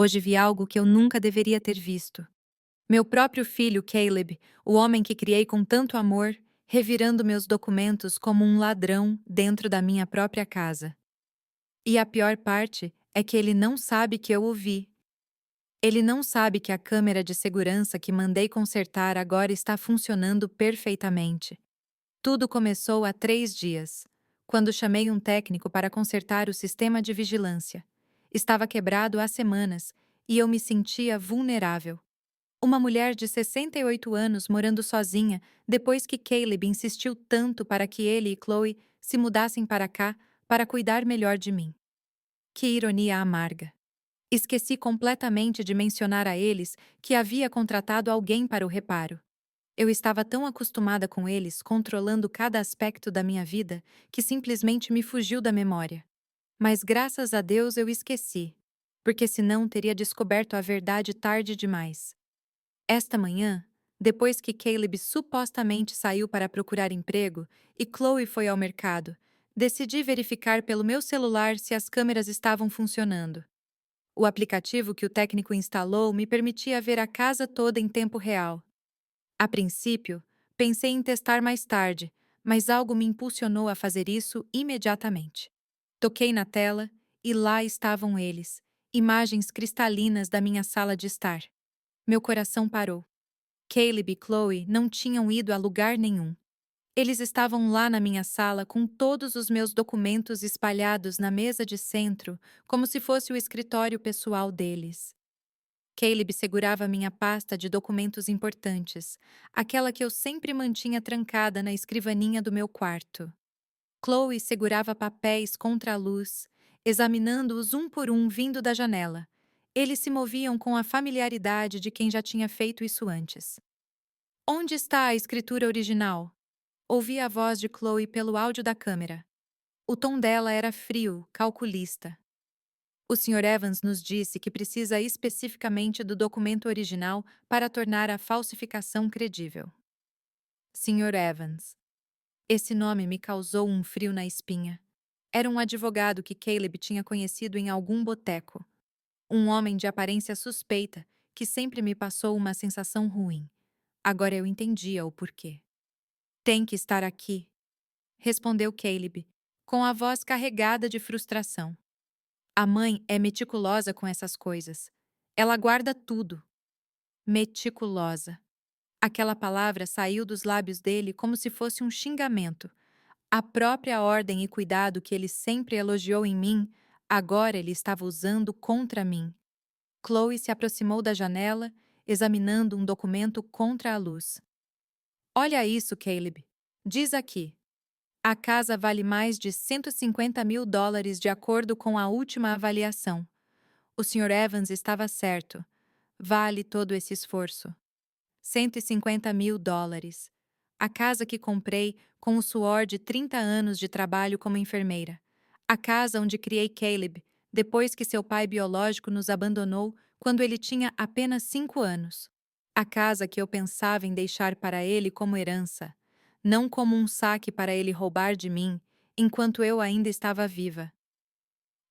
Hoje vi algo que eu nunca deveria ter visto. Meu próprio filho, Caleb, o homem que criei com tanto amor, revirando meus documentos como um ladrão dentro da minha própria casa. E a pior parte é que ele não sabe que eu o vi. Ele não sabe que a câmera de segurança que mandei consertar agora está funcionando perfeitamente. Tudo começou há 3 dias, quando chamei um técnico para consertar o sistema de vigilância. Estava quebrado há semanas e eu me sentia vulnerável. Uma mulher de 68 anos morando sozinha depois que Caleb insistiu tanto para que ele e Chloe se mudassem para cá para cuidar melhor de mim. Que ironia amarga. Esqueci completamente de mencionar a eles que havia contratado alguém para o reparo. Eu estava tão acostumada com eles, controlando cada aspecto da minha vida, que simplesmente me fugiu da memória. Mas graças a Deus eu esqueci, porque senão teria descoberto a verdade tarde demais. Esta manhã, depois que Caleb supostamente saiu para procurar emprego e Chloe foi ao mercado, decidi verificar pelo meu celular se as câmeras estavam funcionando. O aplicativo que o técnico instalou me permitia ver a casa toda em tempo real. A princípio, pensei em testar mais tarde, mas algo me impulsionou a fazer isso imediatamente. Toquei na tela e lá estavam eles, imagens cristalinas da minha sala de estar. Meu coração parou. Caleb e Chloe não tinham ido a lugar nenhum. Eles estavam lá na minha sala com todos os meus documentos espalhados na mesa de centro, como se fosse o escritório pessoal deles. Caleb segurava minha pasta de documentos importantes, aquela que eu sempre mantinha trancada na escrivaninha do meu quarto. Chloe segurava papéis contra a luz, examinando-os um por um vindo da janela. Eles se moviam com a familiaridade de quem já tinha feito isso antes. Onde está a escritura original? Ouvi a voz de Chloe pelo áudio da câmera. O tom dela era frio, calculista. O Sr. Evans nos disse que precisa especificamente do documento original para tornar a falsificação credível. Sr. Evans. Esse nome me causou um frio na espinha. Era um advogado que Caleb tinha conhecido em algum boteco. Um homem de aparência suspeita, que sempre me passou uma sensação ruim. Agora eu entendia o porquê. Tem que estar aqui, respondeu Caleb, com a voz carregada de frustração. A mãe é meticulosa com essas coisas. Ela guarda tudo. Meticulosa. Aquela palavra saiu dos lábios dele como se fosse um xingamento. A própria ordem e cuidado que ele sempre elogiou em mim, agora ele estava usando contra mim. Chloe se aproximou da janela, examinando um documento contra a luz. Olha isso, Caleb. Diz aqui. A casa vale mais de US$ 150.000 de acordo com a última avaliação. O Sr. Evans estava certo. Vale todo esse esforço. US$ 150.000. A casa que comprei com o suor de 30 anos de trabalho como enfermeira. A casa onde criei Caleb, depois que seu pai biológico nos abandonou quando ele tinha apenas 5 anos. A casa que eu pensava em deixar para ele como herança, não como um saque para ele roubar de mim, enquanto eu ainda estava viva.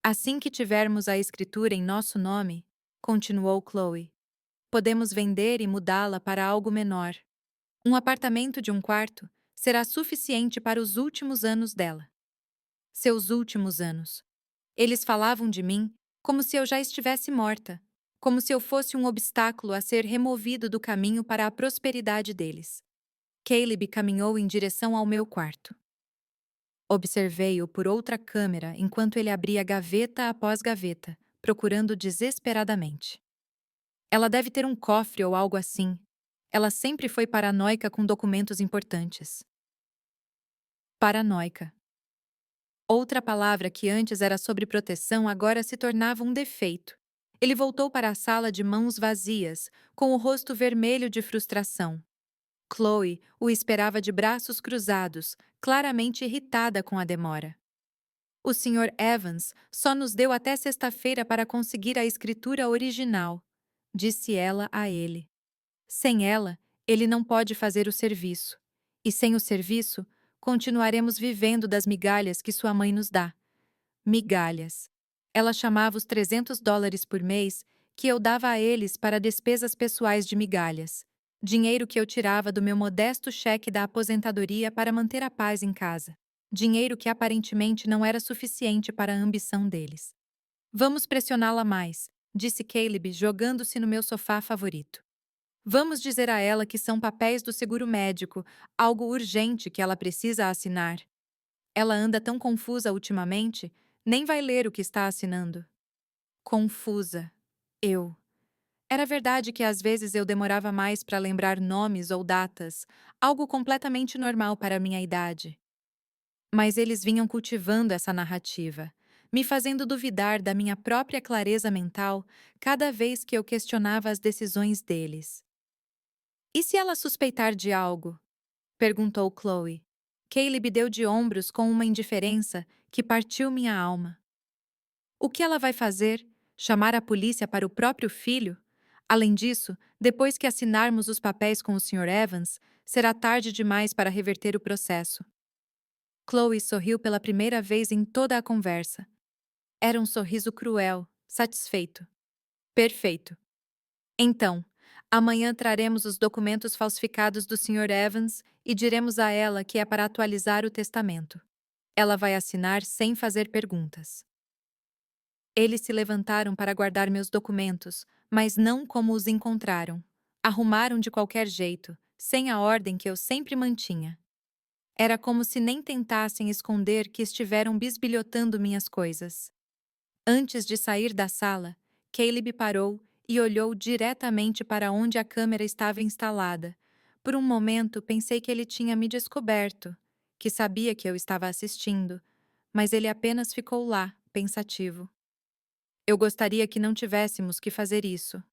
Assim que tivermos a escritura em nosso nome, continuou Chloe, podemos vender e mudá-la para algo menor. Um apartamento de um quarto será suficiente para os últimos anos dela. Seus últimos anos. Eles falavam de mim como se eu já estivesse morta, como se eu fosse um obstáculo a ser removido do caminho para a prosperidade deles. Caleb caminhou em direção ao meu quarto. Observei-o por outra câmera enquanto ele abria gaveta após gaveta, procurando desesperadamente. Ela deve ter um cofre ou algo assim. Ela sempre foi paranoica com documentos importantes. Paranoica. Outra palavra que antes era sobre proteção agora se tornava um defeito. Ele voltou para a sala de mãos vazias, com o rosto vermelho de frustração. Chloe o esperava de braços cruzados, claramente irritada com a demora. O Sr. Evans só nos deu até sexta-feira para conseguir a escritura original, disse ela a ele. Sem ela, ele não pode fazer o serviço. E sem o serviço, continuaremos vivendo das migalhas que sua mãe nos dá. Migalhas. Ela chamava os US$ 300 por mês que eu dava a eles para despesas pessoais de migalhas. Dinheiro que eu tirava do meu modesto cheque da aposentadoria para manter a paz em casa. Dinheiro que aparentemente não era suficiente para a ambição deles. Vamos pressioná-la mais, disse Caleb, jogando-se no meu sofá favorito. Vamos dizer a ela que são papéis do seguro médico, algo urgente que ela precisa assinar. Ela anda tão confusa ultimamente, nem vai ler o que está assinando. Confusa. Eu. Era verdade que às vezes eu demorava mais para lembrar nomes ou datas, algo completamente normal para minha idade. Mas eles vinham cultivando essa narrativa, me fazendo duvidar da minha própria clareza mental cada vez que eu questionava as decisões deles. E se ela suspeitar de algo? Perguntou Chloe. Caleb deu de ombros com uma indiferença que partiu minha alma. O que ela vai fazer? Chamar a polícia para o próprio filho? Além disso, depois que assinarmos os papéis com o Sr. Evans, será tarde demais para reverter o processo. Chloe sorriu pela primeira vez em toda a conversa. Era um sorriso cruel, satisfeito. Perfeito. Então, amanhã traremos os documentos falsificados do Sr. Evans e diremos a ela que é para atualizar o testamento. Ela vai assinar sem fazer perguntas. Eles se levantaram para guardar meus documentos, mas não como os encontraram. Arrumaram de qualquer jeito, sem a ordem que eu sempre mantinha. Era como se nem tentassem esconder que estiveram bisbilhotando minhas coisas. Antes de sair da sala, Caleb parou e olhou diretamente para onde a câmera estava instalada. Por um momento pensei que ele tinha me descoberto, que sabia que eu estava assistindo, mas ele apenas ficou lá, pensativo. Eu gostaria que não tivéssemos que fazer isso,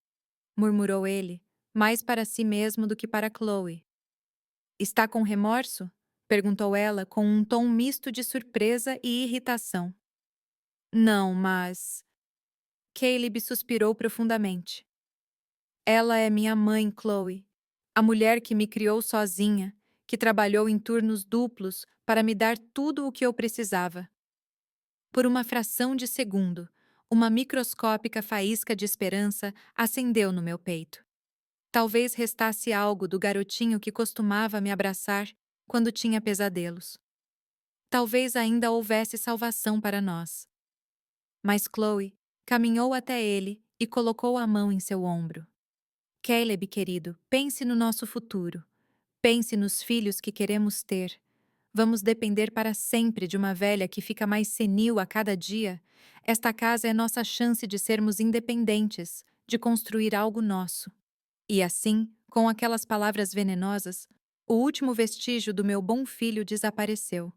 murmurou ele, mais para si mesmo do que para Chloe. Está com remorso? Perguntou ela com um tom misto de surpresa e irritação. Não, mas... Caleb suspirou profundamente. Ela é minha mãe, Chloe. A mulher que me criou sozinha, que trabalhou em turnos duplos para me dar tudo o que eu precisava. Por uma fração de segundo, uma microscópica faísca de esperança acendeu no meu peito. Talvez restasse algo do garotinho que costumava me abraçar quando tinha pesadelos. Talvez ainda houvesse salvação para nós. Mas Chloe caminhou até ele e colocou a mão em seu ombro. Caleb, querido, pense no nosso futuro. Pense nos filhos que queremos ter. Vamos depender para sempre de uma velha que fica mais senil a cada dia. Esta casa é nossa chance de sermos independentes, de construir algo nosso. E assim, com aquelas palavras venenosas, o último vestígio do meu bom filho desapareceu.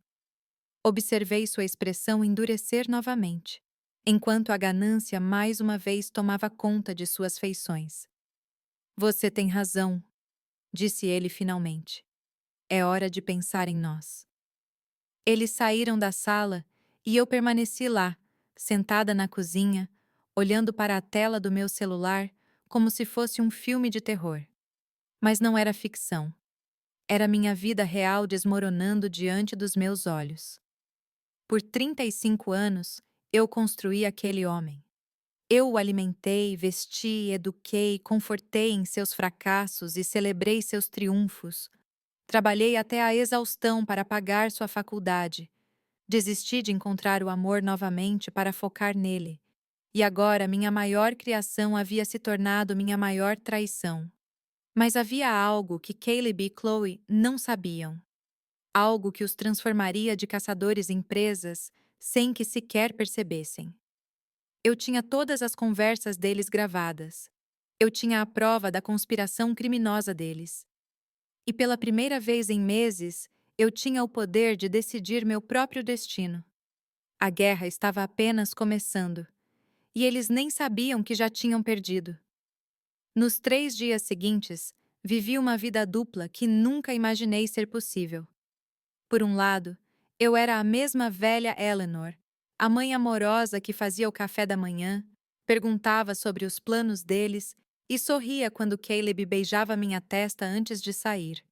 Observei sua expressão endurecer novamente, enquanto a ganância mais uma vez tomava conta de suas feições. Você tem razão, disse ele finalmente. É hora de pensar em nós. Eles saíram da sala e eu permaneci lá, sentada na cozinha, olhando para a tela do meu celular como se fosse um filme de terror. Mas não era ficção. Era minha vida real desmoronando diante dos meus olhos. Por 35 anos, eu construí aquele homem. Eu o alimentei, vesti, eduquei, confortei em seus fracassos e celebrei seus triunfos. Trabalhei até a exaustão para pagar sua faculdade. Desisti de encontrar o amor novamente para focar nele. E agora minha maior criação havia se tornado minha maior traição. Mas havia algo que Caleb e Chloe não sabiam. Algo que os transformaria de caçadores em presas sem que sequer percebessem. Eu tinha todas as conversas deles gravadas. Eu tinha a prova da conspiração criminosa deles. E pela primeira vez em meses, eu tinha o poder de decidir meu próprio destino. A guerra estava apenas começando, e eles nem sabiam que já tinham perdido. Nos 3 dias seguintes, vivi uma vida dupla que nunca imaginei ser possível. Por um lado, eu era a mesma velha Eleanor, a mãe amorosa que fazia o café da manhã, perguntava sobre os planos deles e sorria quando Caleb beijava minha testa antes de sair.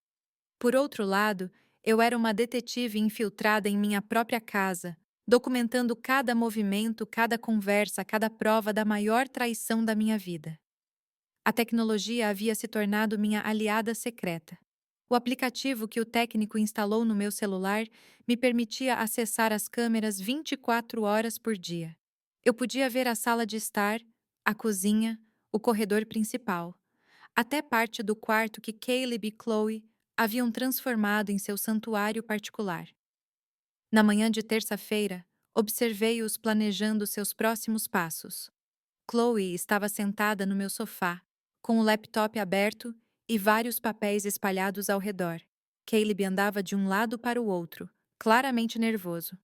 Por outro lado, eu era uma detetive infiltrada em minha própria casa, documentando cada movimento, cada conversa, cada prova da maior traição da minha vida. A tecnologia havia se tornado minha aliada secreta. O aplicativo que o técnico instalou no meu celular me permitia acessar as câmeras 24 horas por dia. Eu podia ver a sala de estar, a cozinha, o corredor principal, até parte do quarto que Caleb e Chloe haviam transformado em seu santuário particular. Na manhã de terça-feira, observei-os planejando seus próximos passos. Chloe estava sentada no meu sofá, com o laptop aberto e vários papéis espalhados ao redor. Caleb andava de um lado para o outro, claramente nervoso.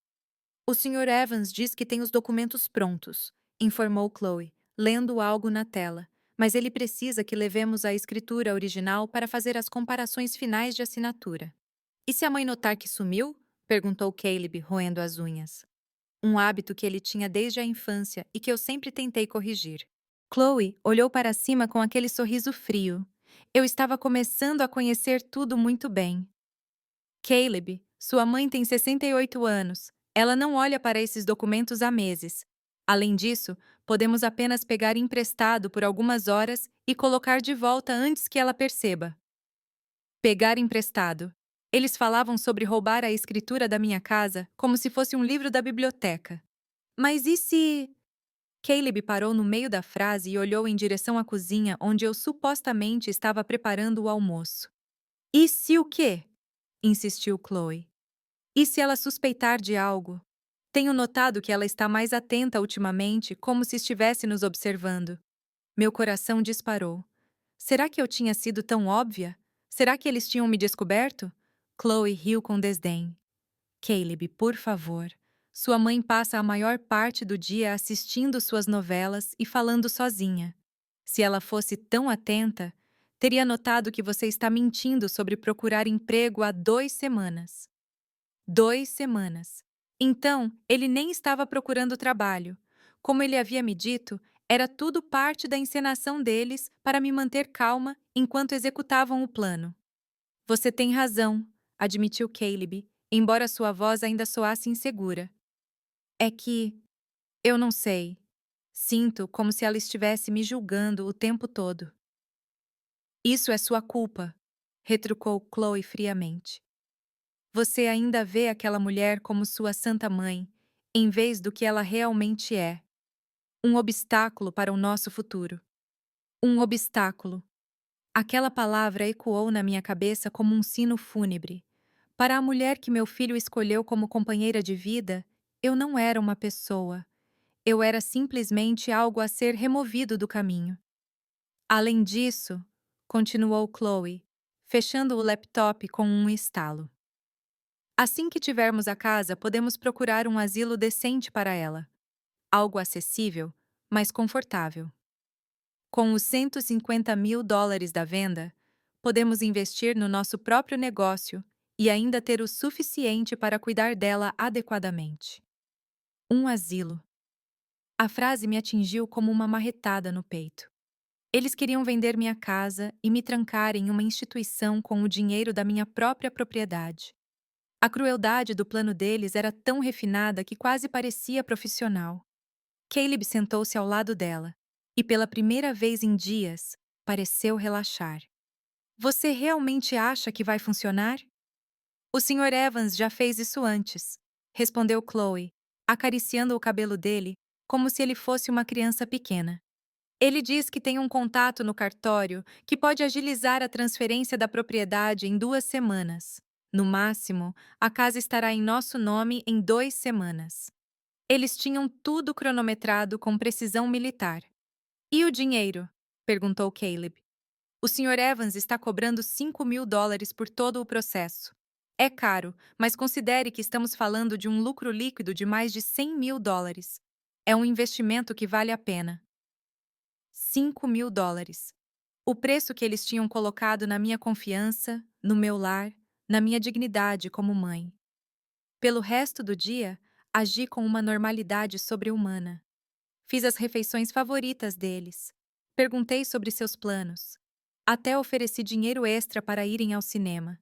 "O Sr. Evans diz que tem os documentos prontos", informou Chloe, lendo algo na tela, "mas ele precisa que levemos a escritura original para fazer as comparações finais de assinatura." "E se a mãe notar que sumiu?" perguntou Caleb, roendo as unhas. Um hábito que ele tinha desde a infância e que eu sempre tentei corrigir. Chloe olhou para cima com aquele sorriso frio. Eu estava começando a conhecer tudo muito bem. "Caleb, sua mãe tem 68 anos. Ela não olha para esses documentos há meses. Além disso, podemos apenas pegar emprestado por algumas horas e colocar de volta antes que ela perceba." Pegar emprestado. Eles falavam sobre roubar a escritura da minha casa como se fosse um livro da biblioteca. "Mas e se..." Caleb parou no meio da frase e olhou em direção à cozinha onde eu supostamente estava preparando o almoço. "E se o quê?" insistiu Chloe. "E se ela suspeitar de algo? Tenho notado que ela está mais atenta ultimamente, como se estivesse nos observando." Meu coração disparou. Será que eu tinha sido tão óbvia? Será que eles tinham me descoberto? Chloe riu com desdém. "Caleb, por favor. Sua mãe passa a maior parte do dia assistindo suas novelas e falando sozinha. Se ela fosse tão atenta, teria notado que você está mentindo sobre procurar emprego há 2 semanas." 2 semanas. Então, ele nem estava procurando trabalho. Como ele havia me dito, era tudo parte da encenação deles para me manter calma enquanto executavam o plano. "Você tem razão", admitiu Caleb, embora sua voz ainda soasse insegura. "É que... eu não sei. Sinto como se ela estivesse me julgando o tempo todo." "Isso é sua culpa", retrucou Chloe friamente. "Você ainda vê aquela mulher como sua santa mãe, em vez do que ela realmente é. Um obstáculo para o nosso futuro." Um obstáculo. Aquela palavra ecoou na minha cabeça como um sino fúnebre. Para a mulher que meu filho escolheu como companheira de vida, eu não era uma pessoa. Eu era simplesmente algo a ser removido do caminho. "Além disso", continuou Chloe, fechando o laptop com um estalo, "assim que tivermos a casa, podemos procurar um asilo decente para ela. Algo acessível, mas confortável. Com os $150.000 da venda, podemos investir no nosso próprio negócio e ainda ter o suficiente para cuidar dela adequadamente." Um asilo. A frase me atingiu como uma marretada no peito. Eles queriam vender minha casa e me trancar em uma instituição com o dinheiro da minha própria propriedade. A crueldade do plano deles era tão refinada que quase parecia profissional. Caleb sentou-se ao lado dela e, pela primeira vez em dias, pareceu relaxar. "Você realmente acha que vai funcionar?" "O Sr. Evans já fez isso antes", respondeu Chloe, acariciando o cabelo dele como se ele fosse uma criança pequena. "Ele diz que tem um contato no cartório que pode agilizar a transferência da propriedade em 2 semanas. No máximo, a casa estará em nosso nome em 2 semanas." Eles tinham tudo cronometrado com precisão militar. "E o dinheiro?" perguntou Caleb. "O Sr. Evans está cobrando $5.000 por todo o processo. É caro, mas considere que estamos falando de um lucro líquido de mais de $100.000. É um investimento que vale a pena." $5.000. O preço que eles tinham colocado na minha confiança, no meu lar, na minha dignidade como mãe. Pelo resto do dia, agi com uma normalidade sobre-humana. Fiz as refeições favoritas deles. Perguntei sobre seus planos. Até ofereci dinheiro extra para irem ao cinema.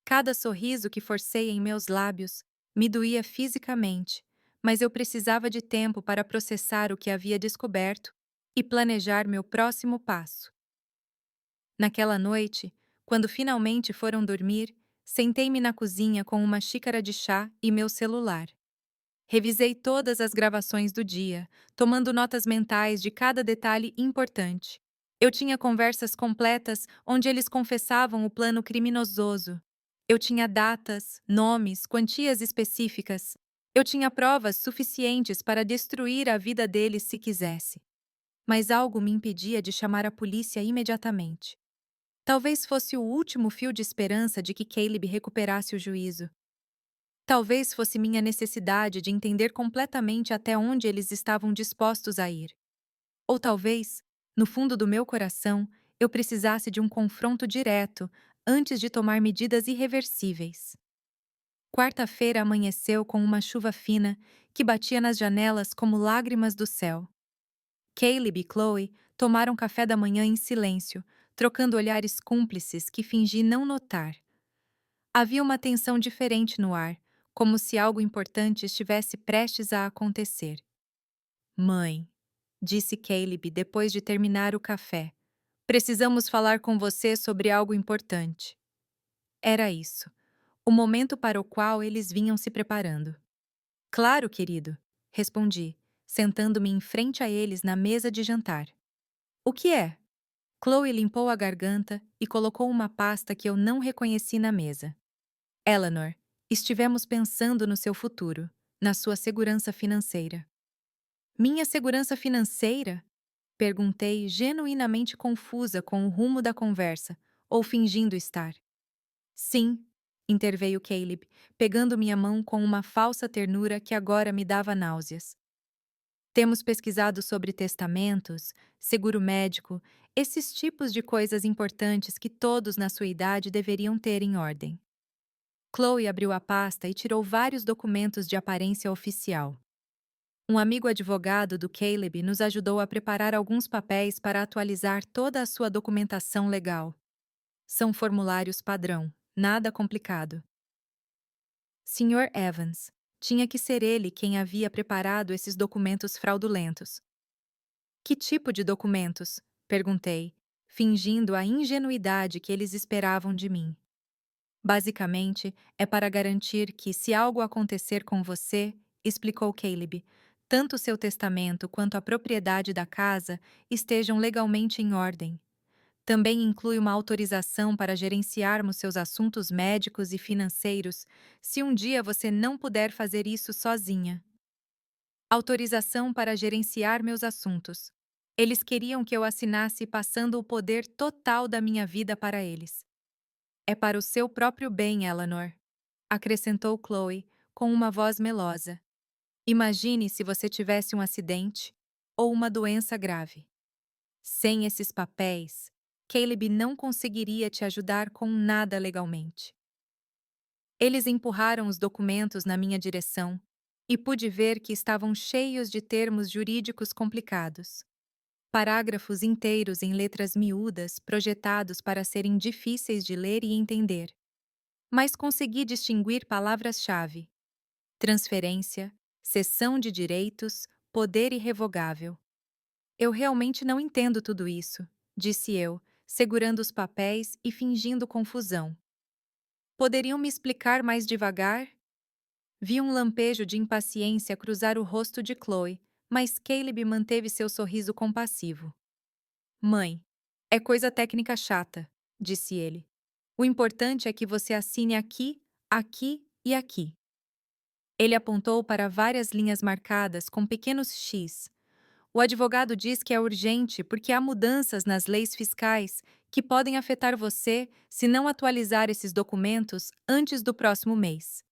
Cada sorriso que forcei em meus lábios me doía fisicamente, mas eu precisava de tempo para processar o que havia descoberto e planejar meu próximo passo. Naquela noite, quando finalmente foram dormir, sentei-me na cozinha com uma xícara de chá e meu celular. Revisei todas as gravações do dia, tomando notas mentais de cada detalhe importante. Eu tinha conversas completas onde eles confessavam o plano criminoso. Eu tinha datas, nomes, quantias específicas. Eu tinha provas suficientes para destruir a vida deles se quisesse. Mas algo me impedia de chamar a polícia imediatamente. Talvez fosse o último fio de esperança de que Caleb recuperasse o juízo. Talvez fosse minha necessidade de entender completamente até onde eles estavam dispostos a ir. Ou talvez, no fundo do meu coração, eu precisasse de um confronto direto antes de tomar medidas irreversíveis. Quarta-feira amanheceu com uma chuva fina que batia nas janelas como lágrimas do céu. Caleb e Chloe tomaram café da manhã em silêncio, trocando olhares cúmplices que fingi não notar. Havia uma tensão diferente no ar, como se algo importante estivesse prestes a acontecer. Mãe, disse Caleb depois de terminar o café, precisamos falar com você sobre algo importante. Era isso, o momento para o qual eles vinham se preparando. Claro, querido, respondi, sentando-me em frente a eles na mesa de jantar. O que é? Chloe limpou a garganta e colocou uma pasta que eu não reconheci na mesa. Eleanor, estivemos pensando no seu futuro, na sua segurança financeira. Minha segurança financeira? Perguntei, genuinamente confusa com o rumo da conversa, ou fingindo estar. Sim, interveio Caleb, pegando minha mão com uma falsa ternura que agora me dava náuseas. Temos pesquisado sobre testamentos, seguro médico, esses tipos de coisas importantes que todos na sua idade deveriam ter em ordem. Chloe abriu a pasta e tirou vários documentos de aparência oficial. Um amigo advogado do Caleb nos ajudou a preparar alguns papéis para atualizar toda a sua documentação legal. São formulários padrão, nada complicado. Sr. Evans, tinha que ser ele quem havia preparado esses documentos fraudulentos. Que tipo de documentos? Perguntei, fingindo a ingenuidade que eles esperavam de mim. Basicamente, é para garantir que, se algo acontecer com você, explicou Caleb, tanto seu testamento quanto a propriedade da casa estejam legalmente em ordem. Também inclui uma autorização para gerenciarmos seus assuntos médicos e financeiros, se um dia você não puder fazer isso sozinha. Autorização para gerenciar meus assuntos. Eles queriam que eu assinasse passando o poder total da minha vida para eles. É para o seu próprio bem, Eleanor, acrescentou Chloe, com uma voz melosa. Imagine se você tivesse um acidente ou uma doença grave. Sem esses papéis, Caleb não conseguiria te ajudar com nada legalmente. Eles empurraram os documentos na minha direção e pude ver que estavam cheios de termos jurídicos complicados. Parágrafos inteiros em letras miúdas projetados para serem difíceis de ler e entender. Mas consegui distinguir palavras-chave: transferência, cessão de direitos, poder irrevogável. Eu realmente não entendo tudo isso, disse eu, segurando os papéis e fingindo confusão. Poderiam me explicar mais devagar? Vi um lampejo de impaciência cruzar o rosto de Chloe, mas Caleb manteve seu sorriso compassivo. Mãe, é coisa técnica chata, disse ele. O importante é que você assine aqui, aqui e aqui. Ele apontou para várias linhas marcadas com pequenos X. O advogado diz que é urgente porque há mudanças nas leis fiscais que podem afetar você se não atualizar esses documentos antes do próximo mês.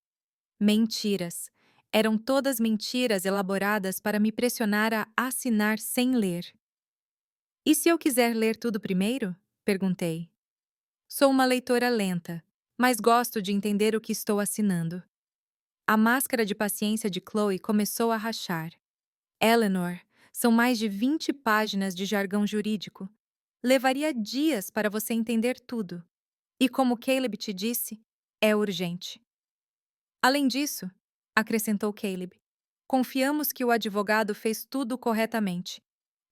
Mentiras. Eram todas mentiras elaboradas para me pressionar a assinar sem ler. E se eu quiser ler tudo primeiro? Perguntei. Sou uma leitora lenta, mas gosto de entender o que estou assinando. A máscara de paciência de Chloe começou a rachar. Eleanor, são mais de 20 páginas de jargão jurídico. Levaria dias para você entender tudo. E como Caleb te disse, é urgente. Além disso, acrescentou Caleb, Confiamos que o advogado fez tudo corretamente.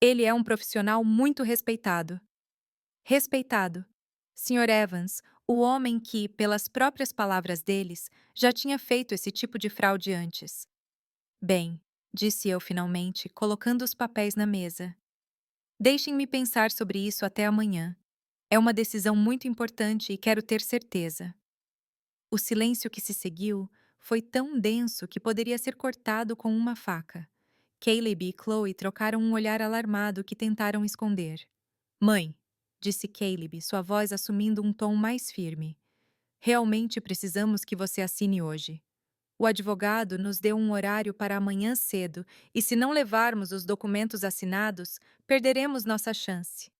Ele é um profissional muito respeitado. Respeitado. Sr. Evans, o homem que, pelas próprias palavras deles, já tinha feito esse tipo de fraude antes. Bem, disse eu finalmente, colocando os papéis na mesa. Deixem-me pensar sobre isso até amanhã. É uma decisão muito importante e quero ter certeza. O silêncio que se seguiu foi tão denso que poderia ser cortado com uma faca. Caleb e Chloe trocaram um olhar alarmado que tentaram esconder. Mãe, disse Caleb, sua voz assumindo um tom mais firme. Realmente precisamos que você assine hoje. O advogado nos deu um horário para amanhã cedo e, se não levarmos os documentos assinados, perderemos nossa chance.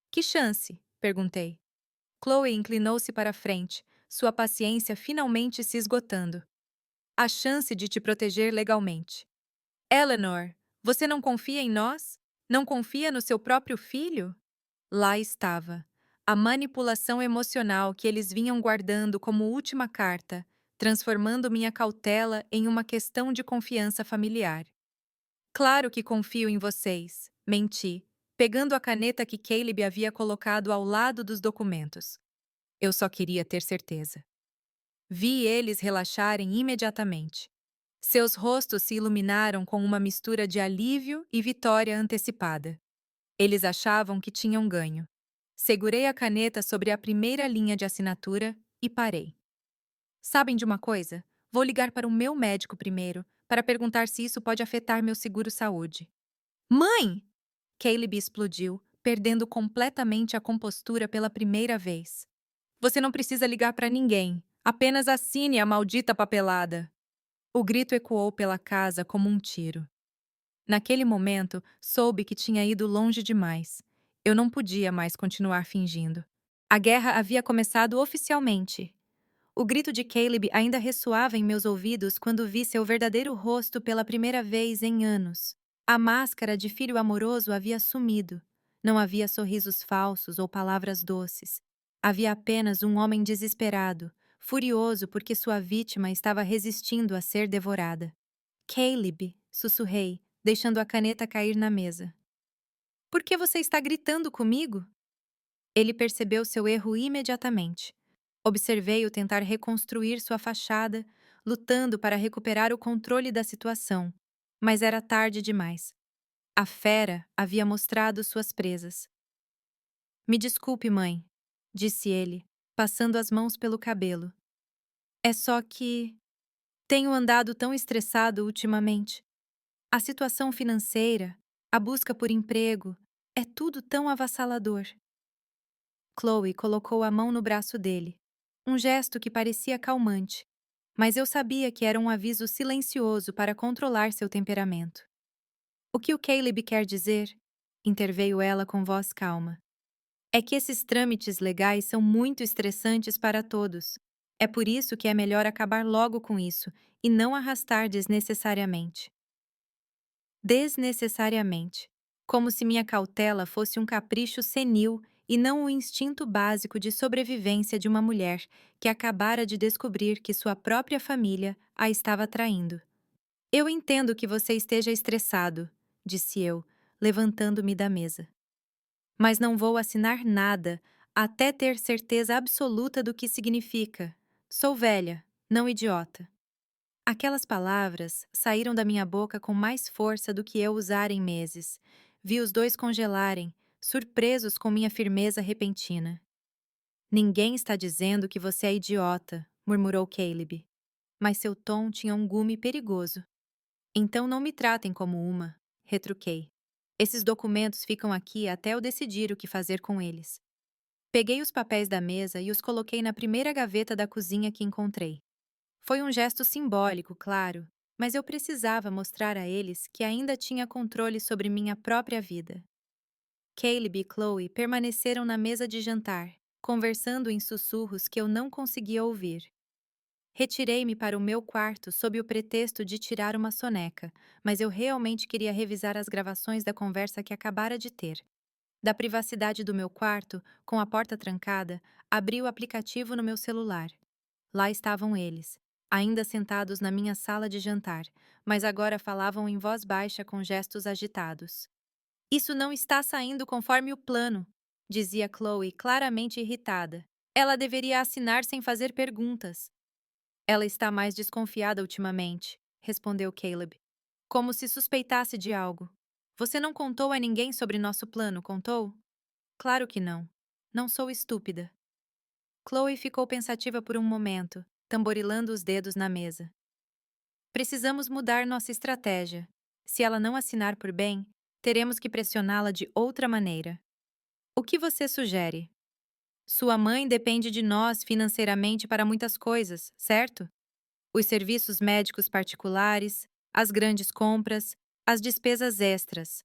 Que chance? Perguntei. Chloe inclinou-se para a frente, sua paciência finalmente se esgotando. A chance de te proteger legalmente. Eleanor, você não confia em nós? Não confia no seu próprio filho? Lá estava. A manipulação emocional que eles vinham guardando como última carta, transformando minha cautela em uma questão de confiança familiar. Claro que confio em vocês, menti, pegando a caneta que Caleb havia colocado ao lado dos documentos. Eu só queria ter certeza. Vi eles relaxarem imediatamente. Seus rostos se iluminaram com uma mistura de alívio e vitória antecipada. Eles achavam que tinham ganho. Segurei a caneta sobre a primeira linha de assinatura e parei. Sabem de uma coisa? Vou ligar para o meu médico primeiro, para perguntar se isso pode afetar meu seguro-saúde. Mãe! Caleb explodiu, perdendo completamente a compostura pela primeira vez. Você não precisa ligar para ninguém. Apenas assine a maldita papelada. O grito ecoou pela casa como um tiro. Naquele momento, soube que tinha ido longe demais. Eu não podia mais continuar fingindo. A guerra havia começado oficialmente. O grito de Caleb ainda ressoava em meus ouvidos quando vi seu verdadeiro rosto pela primeira vez em anos. A máscara de filho amoroso havia sumido. Não havia sorrisos falsos ou palavras doces. Havia apenas um homem desesperado, furioso porque sua vítima estava resistindo a ser devorada. Caleb, sussurrei, deixando a caneta cair na mesa. Por que você está gritando comigo? Ele percebeu seu erro imediatamente. Observei-o tentar reconstruir sua fachada, lutando para recuperar o controle da situação. Mas era tarde demais. A fera havia mostrado suas presas. Me desculpe, mãe, disse ele, passando as mãos pelo cabelo. É só que tenho andado tão estressado ultimamente. A situação financeira, a busca por emprego, é tudo tão avassalador. Chloe colocou a mão no braço dele, um gesto que parecia calmante, mas eu sabia que era um aviso silencioso para controlar seu temperamento. O que o Caleb quer dizer? Interveio ela com voz calma. É que esses trâmites legais são muito estressantes para todos. É por isso que é melhor acabar logo com isso e não arrastar desnecessariamente. Desnecessariamente. Como se minha cautela fosse um capricho senil e não o instinto básico de sobrevivência de uma mulher que acabara de descobrir que sua própria família a estava traindo. Eu entendo que você esteja estressado, disse eu, levantando-me da mesa. Mas não vou assinar nada até ter certeza absoluta do que significa. Sou velha, não idiota. Aquelas palavras saíram da minha boca com mais força do que eu usara em meses. Vi os dois congelarem, surpresos com minha firmeza repentina. Ninguém está dizendo que você é idiota, murmurou Caleb. Mas seu tom tinha um gume perigoso. Então não me tratem como uma, retruquei. Esses documentos ficam aqui até eu decidir o que fazer com eles. Peguei os papéis da mesa e os coloquei na primeira gaveta da cozinha que encontrei. Foi um gesto simbólico, claro, mas eu precisava mostrar a eles que ainda tinha controle sobre minha própria vida. Caleb e Chloe permaneceram na mesa de jantar, conversando em sussurros que eu não conseguia ouvir. Retirei-me para o meu quarto sob o pretexto de tirar uma soneca, mas eu realmente queria revisar as gravações da conversa que acabara de ter. Da privacidade do meu quarto, com a porta trancada, abri o aplicativo no meu celular. Lá estavam eles, ainda sentados na minha sala de jantar, mas agora falavam em voz baixa com gestos agitados. Isso não está saindo conforme o plano, dizia Chloe, claramente irritada. Ela deveria assinar sem fazer perguntas. Ela está mais desconfiada ultimamente, respondeu Caleb, como se suspeitasse de algo. Você não contou a ninguém sobre nosso plano, contou? Claro que não. Não sou estúpida. Chloe ficou pensativa por um momento, tamborilando os dedos na mesa. Precisamos mudar nossa estratégia. Se ela não assinar por bem, teremos que pressioná-la de outra maneira. O que você sugere? Sua mãe depende de nós financeiramente para muitas coisas, certo? Os serviços médicos particulares, as grandes compras, as despesas extras.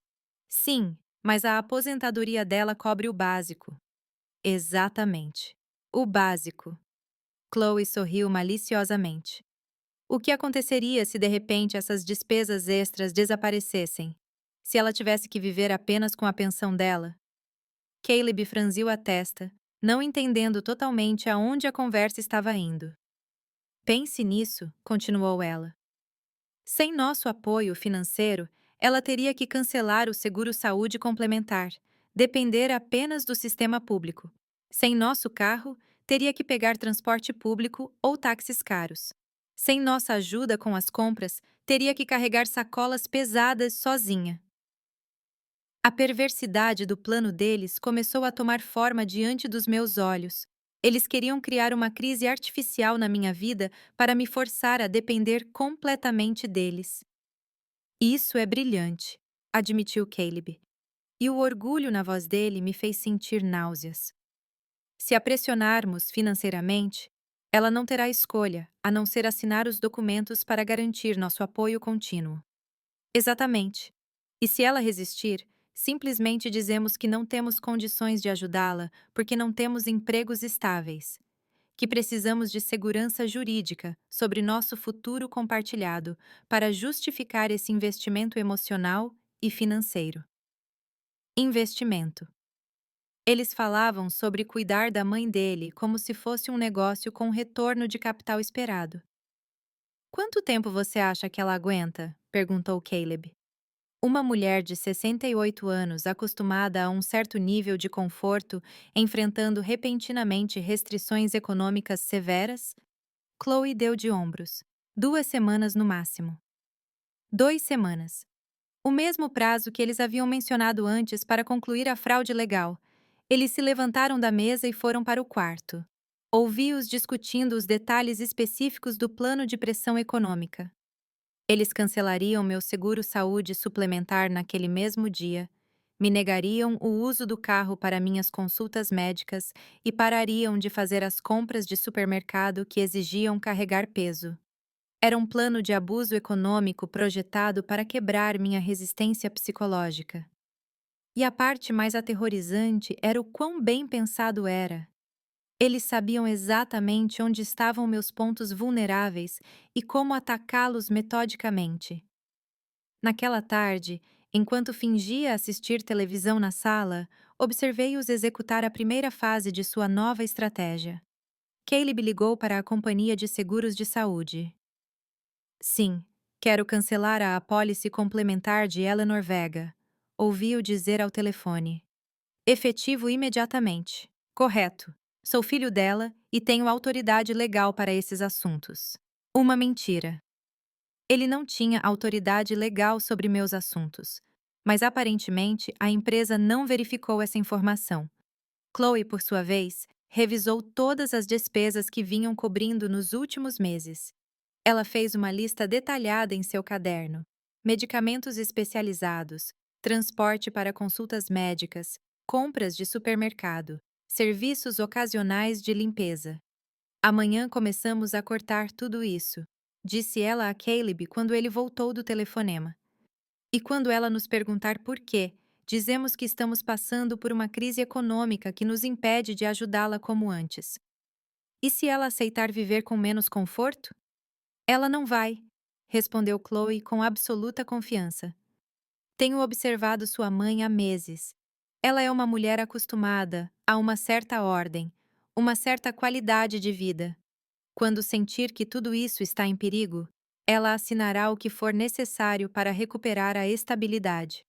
Sim, mas a aposentadoria dela cobre o básico. Exatamente. O básico. Chloe sorriu maliciosamente. O que aconteceria se de repente essas despesas extras desaparecessem? Se ela tivesse que viver apenas com a pensão dela? Caleb franziu a testa, não entendendo totalmente aonde a conversa estava indo. Pense nisso, continuou ela. Sem nosso apoio financeiro, ela teria que cancelar o seguro-saúde complementar, depender apenas do sistema público. Sem nosso carro, teria que pegar transporte público ou táxis caros. Sem nossa ajuda com as compras, teria que carregar sacolas pesadas sozinha. A perversidade do plano deles começou a tomar forma diante dos meus olhos. Eles queriam criar uma crise artificial na minha vida para me forçar a depender completamente deles. Isso é brilhante, admitiu Caleb. E o orgulho na voz dele me fez sentir náuseas. Se a pressionarmos financeiramente, ela não terá escolha a não ser assinar os documentos para garantir nosso apoio contínuo. Exatamente. E se ela resistir, simplesmente dizemos que não temos condições de ajudá-la porque não temos empregos estáveis, que precisamos de segurança jurídica sobre nosso futuro compartilhado para justificar esse investimento emocional e financeiro. Investimento. Eles falavam sobre cuidar da mãe dele como se fosse um negócio com retorno de capital esperado. Quanto tempo você acha que ela aguenta? Perguntou Caleb. Uma mulher de 68 anos, acostumada a um certo nível de conforto, enfrentando repentinamente restrições econômicas severas? Chloe deu de ombros. 2 semanas no máximo. 2 semanas. O mesmo prazo que eles haviam mencionado antes para concluir a fraude legal. Eles se levantaram da mesa e foram para o quarto. Ouvi-os discutindo os detalhes específicos do plano de pressão econômica. Eles cancelariam meu seguro-saúde suplementar naquele mesmo dia, me negariam o uso do carro para minhas consultas médicas e parariam de fazer as compras de supermercado que exigiam carregar peso. Era um plano de abuso econômico projetado para quebrar minha resistência psicológica. E a parte mais aterrorizante era o quão bem pensado era. Eles sabiam exatamente onde estavam meus pontos vulneráveis e como atacá-los metodicamente. Naquela tarde, enquanto fingia assistir televisão na sala, observei-os executar a primeira fase de sua nova estratégia. Caleb ligou para a companhia de seguros de saúde. Sim, quero cancelar a apólice complementar de Eleanor Vega, ouvi-o dizer ao telefone. Efetivo imediatamente. Correto. Sou filho dela e tenho autoridade legal para esses assuntos. Uma mentira. Ele não tinha autoridade legal sobre meus assuntos, mas aparentemente a empresa não verificou essa informação. Chloe, por sua vez, revisou todas as despesas que vinham cobrindo nos últimos meses. Ela fez uma lista detalhada em seu caderno: medicamentos especializados, transporte para consultas médicas, compras de supermercado, serviços ocasionais de limpeza. Amanhã começamos a cortar tudo isso, disse ela a Caleb quando ele voltou do telefonema. E quando ela nos perguntar por quê, dizemos que estamos passando por uma crise econômica que nos impede de ajudá-la como antes. E se ela aceitar viver com menos conforto? Ela não vai, respondeu Chloe com absoluta confiança. Tenho observado sua mãe há meses. Ela é uma mulher acostumada a uma certa ordem, uma certa qualidade de vida. Quando sentir que tudo isso está em perigo, ela assinará o que for necessário para recuperar a estabilidade.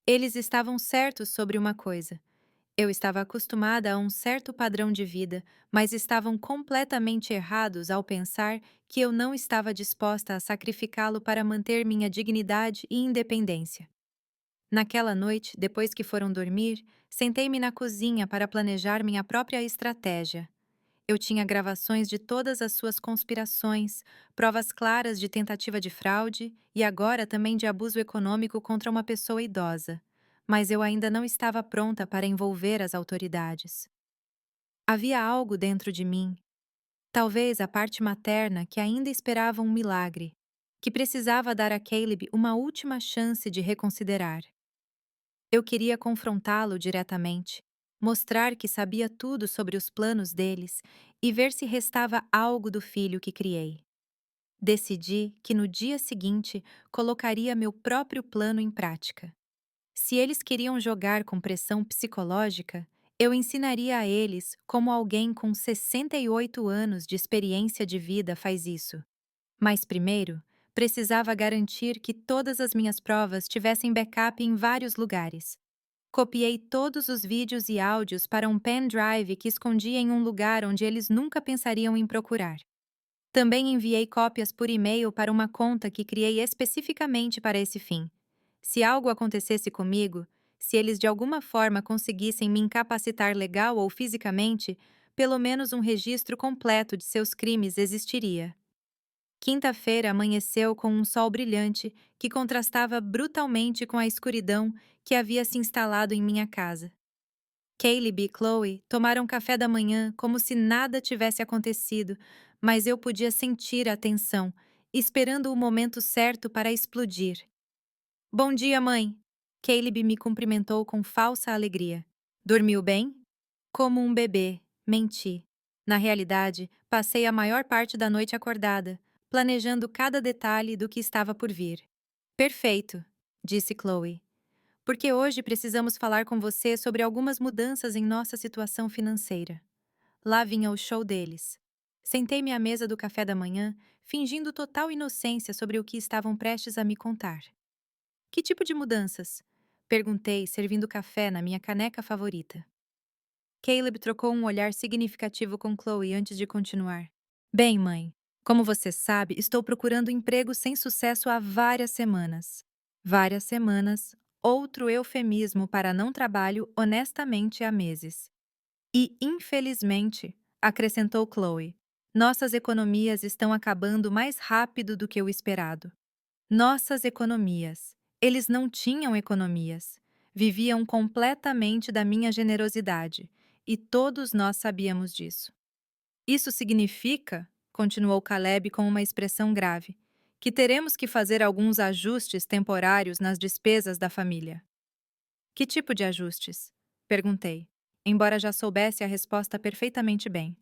Eles estavam certos sobre uma coisa. Eu estava acostumada a um certo padrão de vida, mas estavam completamente errados ao pensar que eu não estava disposta a sacrificá-lo para manter minha dignidade e independência. Naquela noite, depois que foram dormir, sentei-me na cozinha para planejar minha própria estratégia. Eu tinha gravações de todas as suas conspirações, provas claras de tentativa de fraude e agora também de abuso econômico contra uma pessoa idosa. Mas eu ainda não estava pronta para envolver as autoridades. Havia algo dentro de mim, talvez a parte materna que ainda esperava um milagre, que precisava dar a Caleb uma última chance de reconsiderar. Eu queria confrontá-lo diretamente, mostrar que sabia tudo sobre os planos deles e ver se restava algo do filho que criei. Decidi que no dia seguinte colocaria meu próprio plano em prática. Se eles queriam jogar com pressão psicológica, eu ensinaria a eles como alguém com 68 anos de experiência de vida faz isso. Mas primeiro, precisava garantir que todas as minhas provas tivessem backup em vários lugares. Copiei todos os vídeos e áudios para um pendrive que escondi em um lugar onde eles nunca pensariam em procurar. Também enviei cópias por e-mail para uma conta que criei especificamente para esse fim. Se algo acontecesse comigo, se eles de alguma forma conseguissem me incapacitar legal ou fisicamente, pelo menos um registro completo de seus crimes existiria. Quinta-feira amanheceu com um sol brilhante que contrastava brutalmente com a escuridão que havia se instalado em minha casa. Caleb e Chloe tomaram café da manhã como se nada tivesse acontecido, mas eu podia sentir a tensão, esperando o momento certo para explodir. Bom dia, mãe! Caleb me cumprimentou com falsa alegria. Dormiu bem? Como um bebê, menti. Na realidade, passei a maior parte da noite acordada, planejando cada detalhe do que estava por vir. Perfeito, disse Chloe. Porque hoje precisamos falar com você sobre algumas mudanças em nossa situação financeira. Lá vinha o show deles. Sentei-me à mesa do café da manhã, fingindo total inocência sobre o que estavam prestes a me contar. Que tipo de mudanças? Perguntei, servindo café na minha caneca favorita. Caleb trocou um olhar significativo com Chloe antes de continuar. Bem, mãe, como você sabe, estou procurando emprego sem sucesso há várias semanas. Várias semanas, outro eufemismo para não trabalho honestamente há meses. E, infelizmente, acrescentou Chloe, nossas economias estão acabando mais rápido do que o esperado. Nossas economias. Eles não tinham economias. Viviam completamente da minha generosidade, e todos nós sabíamos disso. Isso significa, continuou Caleb com uma expressão grave, que teremos que fazer alguns ajustes temporários nas despesas da família. Que tipo de ajustes? Perguntei, embora já soubesse a resposta perfeitamente bem.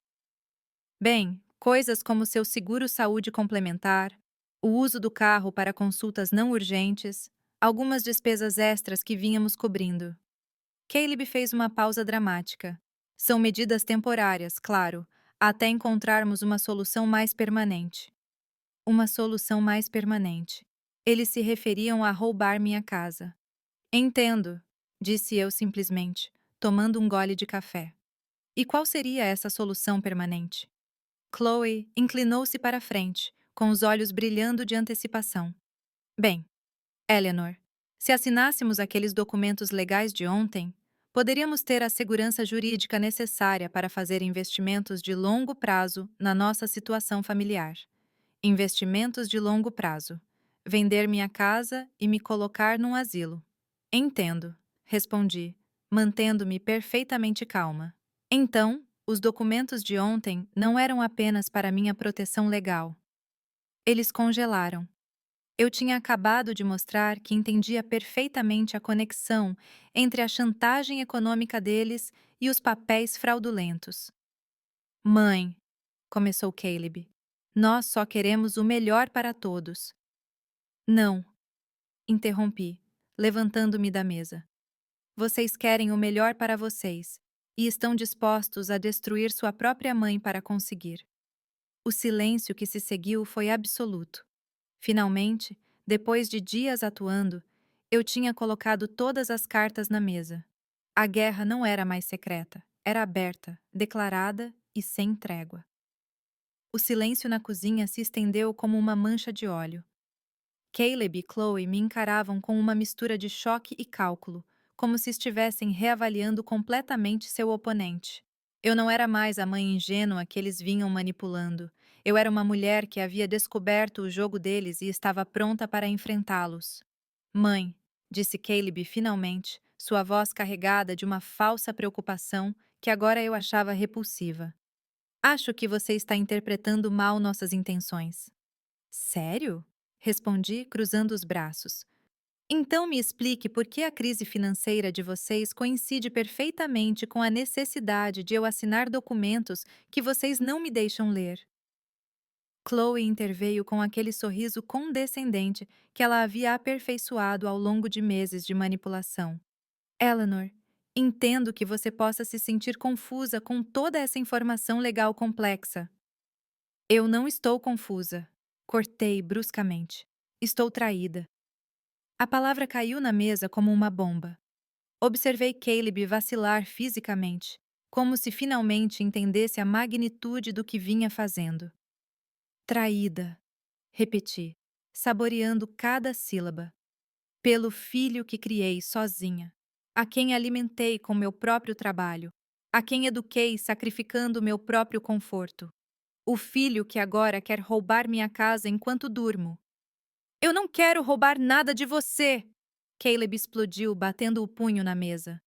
Bem, coisas como seu seguro-saúde complementar, o uso do carro para consultas não urgentes, algumas despesas extras que vínhamos cobrindo. Caleb fez uma pausa dramática. São medidas temporárias, claro, até encontrarmos uma solução mais permanente. Uma solução mais permanente. Eles se referiam a roubar minha casa. Entendo, disse eu simplesmente, tomando um gole de café. E qual seria essa solução permanente? Chloe inclinou-se para a frente, com os olhos brilhando de antecipação. Bem, Eleanor, se assinássemos aqueles documentos legais de ontem, poderíamos ter a segurança jurídica necessária para fazer investimentos de longo prazo na nossa situação familiar. Investimentos de longo prazo. Vender minha casa e me colocar num asilo. Entendo, respondi, mantendo-me perfeitamente calma. Então, os documentos de ontem não eram apenas para minha proteção legal. Eles congelaram. Eu tinha acabado de mostrar que entendia perfeitamente a conexão entre a chantagem econômica deles e os papéis fraudulentos. Mãe, começou Caleb, nós só queremos o melhor para todos. Não, interrompi, levantando-me da mesa. Vocês querem o melhor para vocês e estão dispostos a destruir sua própria mãe para conseguir. O silêncio que se seguiu foi absoluto. Finalmente, depois de dias atuando, eu tinha colocado todas as cartas na mesa. A guerra não era mais secreta, era aberta, declarada e sem trégua. O silêncio na cozinha se estendeu como uma mancha de óleo. Caleb e Chloe me encaravam com uma mistura de choque e cálculo, como se estivessem reavaliando completamente seu oponente. Eu não era mais a mãe ingênua que eles vinham manipulando. Eu era uma mulher que havia descoberto o jogo deles e estava pronta para enfrentá-los. Mãe, disse Caleb finalmente, sua voz carregada de uma falsa preocupação que agora eu achava repulsiva. Acho que você está interpretando mal nossas intenções. Sério? Respondi, cruzando os braços. Então me explique por que a crise financeira de vocês coincide perfeitamente com a necessidade de eu assinar documentos que vocês não me deixam ler. Chloe interveio com aquele sorriso condescendente que ela havia aperfeiçoado ao longo de meses de manipulação. Eleanor, entendo que você possa se sentir confusa com toda essa informação legal complexa. Eu não estou confusa. Cortei bruscamente. Estou traída. A palavra caiu na mesa como uma bomba. Observei Caleb vacilar fisicamente, como se finalmente entendesse a magnitude do que vinha fazendo. Traída, repeti, saboreando cada sílaba. Pelo filho que criei sozinha, a quem alimentei com meu próprio trabalho, a quem eduquei sacrificando meu próprio conforto. O filho que agora quer roubar minha casa enquanto durmo. Eu não quero roubar nada de você! Caleb explodiu, batendo o punho na mesa.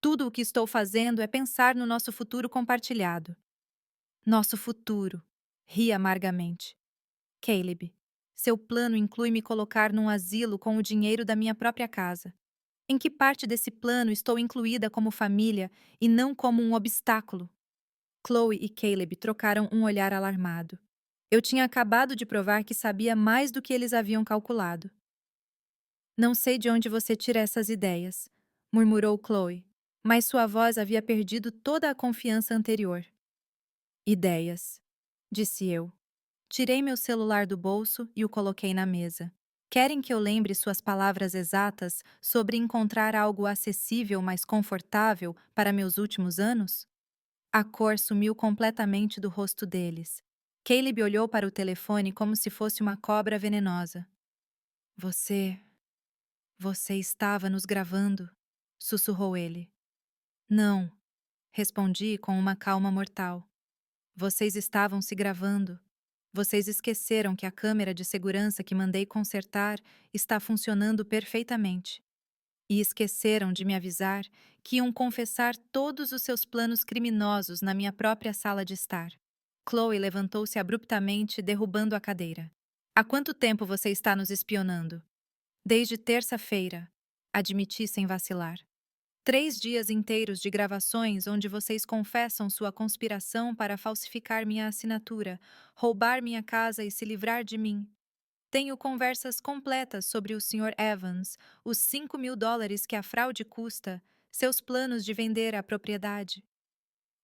Tudo o que estou fazendo é pensar no nosso futuro compartilhado. Nosso futuro. Ri amargamente. Caleb, seu plano inclui me colocar num asilo com o dinheiro da minha própria casa. Em que parte desse plano estou incluída como família e não como um obstáculo? Chloe e Caleb trocaram um olhar alarmado. Eu tinha acabado de provar que sabia mais do que eles haviam calculado. Não sei de onde você tira essas ideias, murmurou Chloe, mas sua voz havia perdido toda a confiança anterior. Ideias, disse eu. Tirei meu celular do bolso e o coloquei na mesa. Querem que eu lembre suas palavras exatas sobre encontrar algo acessível mais confortável para meus últimos anos? A cor sumiu completamente do rosto deles. Caleb olhou para o telefone como se fosse uma cobra venenosa. Você. Você estava nos gravando? Sussurrou ele. Não, respondi com uma calma mortal. Vocês estavam se gravando. Vocês esqueceram que a câmera de segurança que mandei consertar está funcionando perfeitamente. E esqueceram de me avisar que iam confessar todos os seus planos criminosos na minha própria sala de estar. Chloe levantou-se abruptamente, derrubando a cadeira. Há quanto tempo você está nos espionando? Desde terça-feira, admiti sem vacilar. 3 dias inteiros de gravações onde vocês confessam sua conspiração para falsificar minha assinatura, roubar minha casa e se livrar de mim. Tenho conversas completas sobre o Sr. Evans, os $5.000 que a fraude custa, seus planos de vender a propriedade.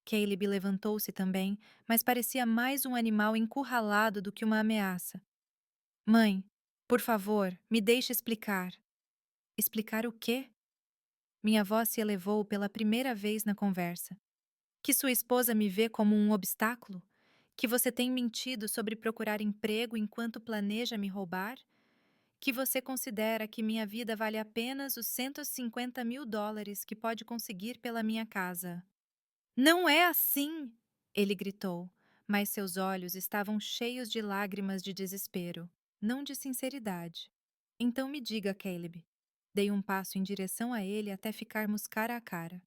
Caleb levantou-se também, mas parecia mais um animal encurralado do que uma ameaça. Mãe, por favor, me deixe explicar. Explicar o quê? Minha voz se elevou pela primeira vez na conversa. Que sua esposa me vê como um obstáculo? Que você tem mentido sobre procurar emprego enquanto planeja me roubar? Que você considera que minha vida vale apenas os $150.000 que pode conseguir pela minha casa? Não é assim! Ele gritou, mas seus olhos estavam cheios de lágrimas de desespero, não de sinceridade. Então me diga, Caleb. Dei um passo em direção a ele até ficarmos cara a cara.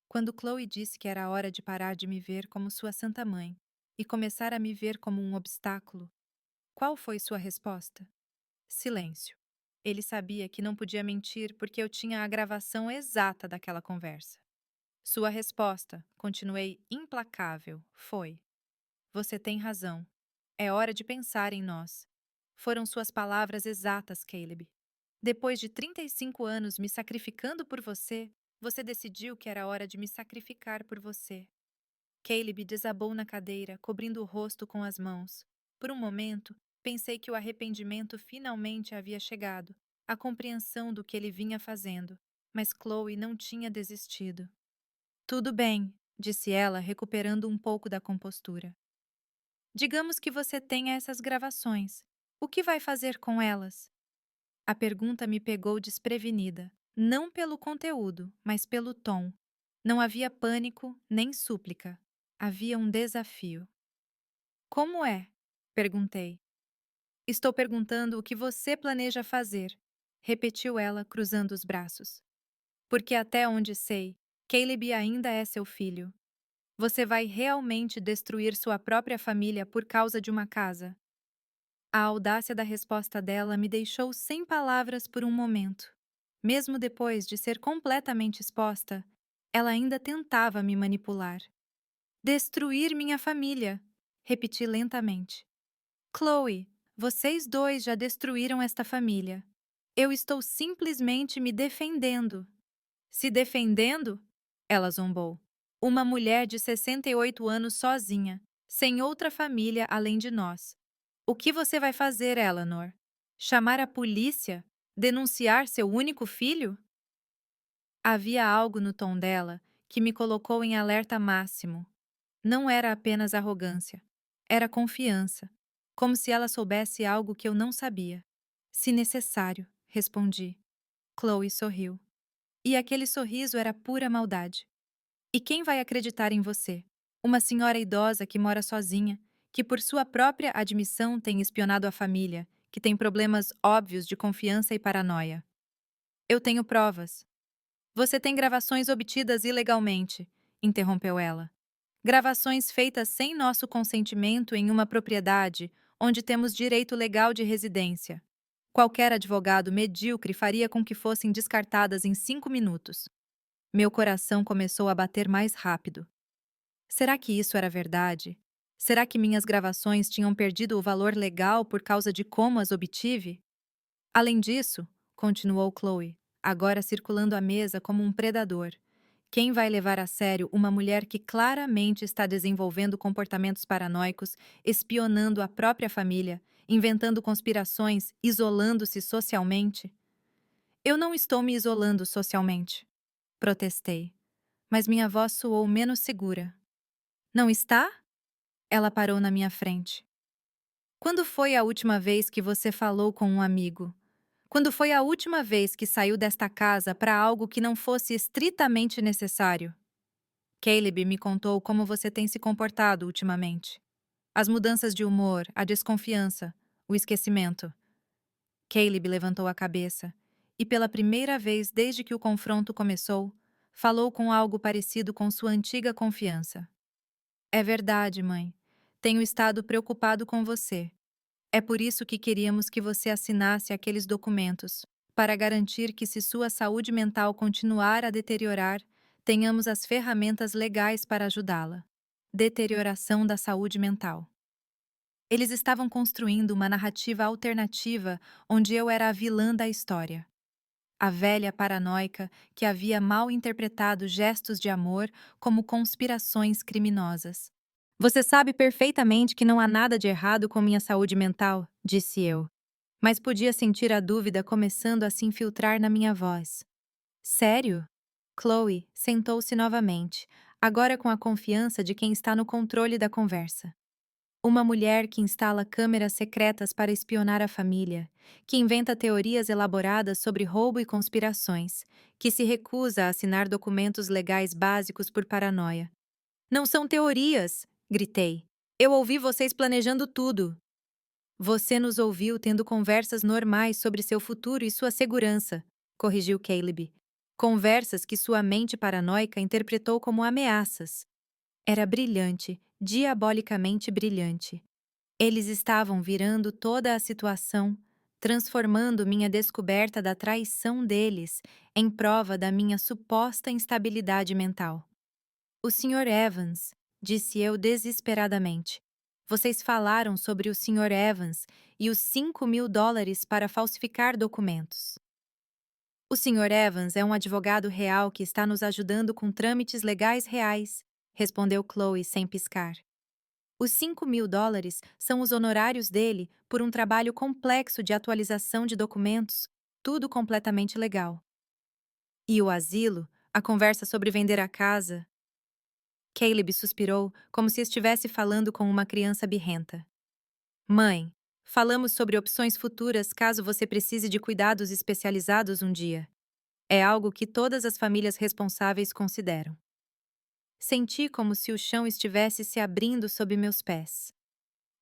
Quando Chloe disse que era hora de parar de me ver como sua santa mãe e começar a me ver como um obstáculo, qual foi sua resposta? Silêncio. Ele sabia que não podia mentir porque eu tinha a gravação exata daquela conversa. Sua resposta, continuei implacável, foi: Você tem razão. É hora de pensar em nós. Foram suas palavras exatas, Caleb. Depois de 35 anos me sacrificando por você, você decidiu que era hora de me sacrificar por você. Caleb desabou na cadeira, cobrindo o rosto com as mãos. Por um momento, pensei que o arrependimento finalmente havia chegado, a compreensão do que ele vinha fazendo, mas Chloe não tinha desistido. Tudo bem, disse ela, recuperando um pouco da compostura. Digamos que você tenha essas gravações. O que vai fazer com elas? A pergunta me pegou desprevenida, não pelo conteúdo, mas pelo tom. Não havia pânico nem súplica. Havia um desafio. Como é? Perguntei. Estou perguntando o que você planeja fazer, repetiu ela, cruzando os braços. Porque até onde sei, Caleb ainda é seu filho. Você vai realmente destruir sua própria família por causa de uma casa? A audácia da resposta dela me deixou sem palavras por um momento. Mesmo depois de ser completamente exposta, ela ainda tentava me manipular. Destruir minha família, repeti lentamente. Chloe, vocês dois já destruíram esta família. Eu estou simplesmente me defendendo. Se defendendo? Ela zombou. Uma mulher de 68 anos sozinha, sem outra família além de nós. O que você vai fazer, Eleanor? Chamar a polícia? Denunciar seu único filho? Havia algo no tom dela que me colocou em alerta máximo. Não era apenas arrogância. Era confiança. Como se ela soubesse algo que eu não sabia. Se necessário, respondi. Chloe sorriu. E aquele sorriso era pura maldade. E quem vai acreditar em você? Uma senhora idosa que mora sozinha, que por sua própria admissão tem espionado a família, que tem problemas óbvios de confiança e paranoia. Eu tenho provas. Você tem gravações obtidas ilegalmente, interrompeu ela. Gravações feitas sem nosso consentimento em uma propriedade onde temos direito legal de residência. Qualquer advogado medíocre faria com que fossem descartadas em 5 minutos. Meu coração começou a bater mais rápido. Será que isso era verdade? Será que minhas gravações tinham perdido o valor legal por causa de como as obtive? Além disso, continuou Chloe, agora circulando a mesa como um predador. Quem vai levar a sério uma mulher que claramente está desenvolvendo comportamentos paranoicos, espionando a própria família, inventando conspirações, isolando-se socialmente? Eu não estou me isolando socialmente, protestei, mas minha voz soou menos segura. Não está? Ela parou na minha frente. Quando foi a última vez que você falou com um amigo? Quando foi a última vez que saiu desta casa para algo que não fosse estritamente necessário? Caleb me contou como você tem se comportado ultimamente. As mudanças de humor, a desconfiança, o esquecimento. Caleb levantou a cabeça e, pela primeira vez desde que o confronto começou, falou com algo parecido com sua antiga confiança. É verdade, mãe. Tenho estado preocupado com você. É por isso que queríamos que você assinasse aqueles documentos, para garantir que, se sua saúde mental continuar a deteriorar, tenhamos as ferramentas legais para ajudá-la. Deterioração da saúde mental. Eles estavam construindo uma narrativa alternativa onde eu era a vilã da história. A velha paranoica que havia mal interpretado gestos de amor como conspirações criminosas. Você sabe perfeitamente que não há nada de errado com minha saúde mental, disse eu. Mas podia sentir a dúvida começando a se infiltrar na minha voz. Sério? Chloe sentou-se novamente, agora com a confiança de quem está no controle da conversa. Uma mulher que instala câmeras secretas para espionar a família, que inventa teorias elaboradas sobre roubo e conspirações, que se recusa a assinar documentos legais básicos por paranoia. Não são teorias, gritei. Eu ouvi vocês planejando tudo. Você nos ouviu tendo conversas normais sobre seu futuro e sua segurança, corrigiu Caleb. Conversas que sua mente paranoica interpretou como ameaças. Era brilhante, diabolicamente brilhante. Eles estavam virando toda a situação, transformando minha descoberta da traição deles em prova da minha suposta instabilidade mental. O Sr. Evans, disse eu desesperadamente. Vocês falaram sobre o Sr. Evans e os $5.000 para falsificar documentos. O Sr. Evans é um advogado real que está nos ajudando com trâmites legais reais, respondeu Chloe sem piscar. Os US$ 5.000 são os honorários dele por um trabalho complexo de atualização de documentos, tudo completamente legal. E o asilo, a conversa sobre vender a casa. Caleb suspirou, como se estivesse falando com uma criança birrenta. Mãe, falamos sobre opções futuras caso você precise de cuidados especializados um dia. É algo que todas as famílias responsáveis consideram. Senti como se o chão estivesse se abrindo sob meus pés.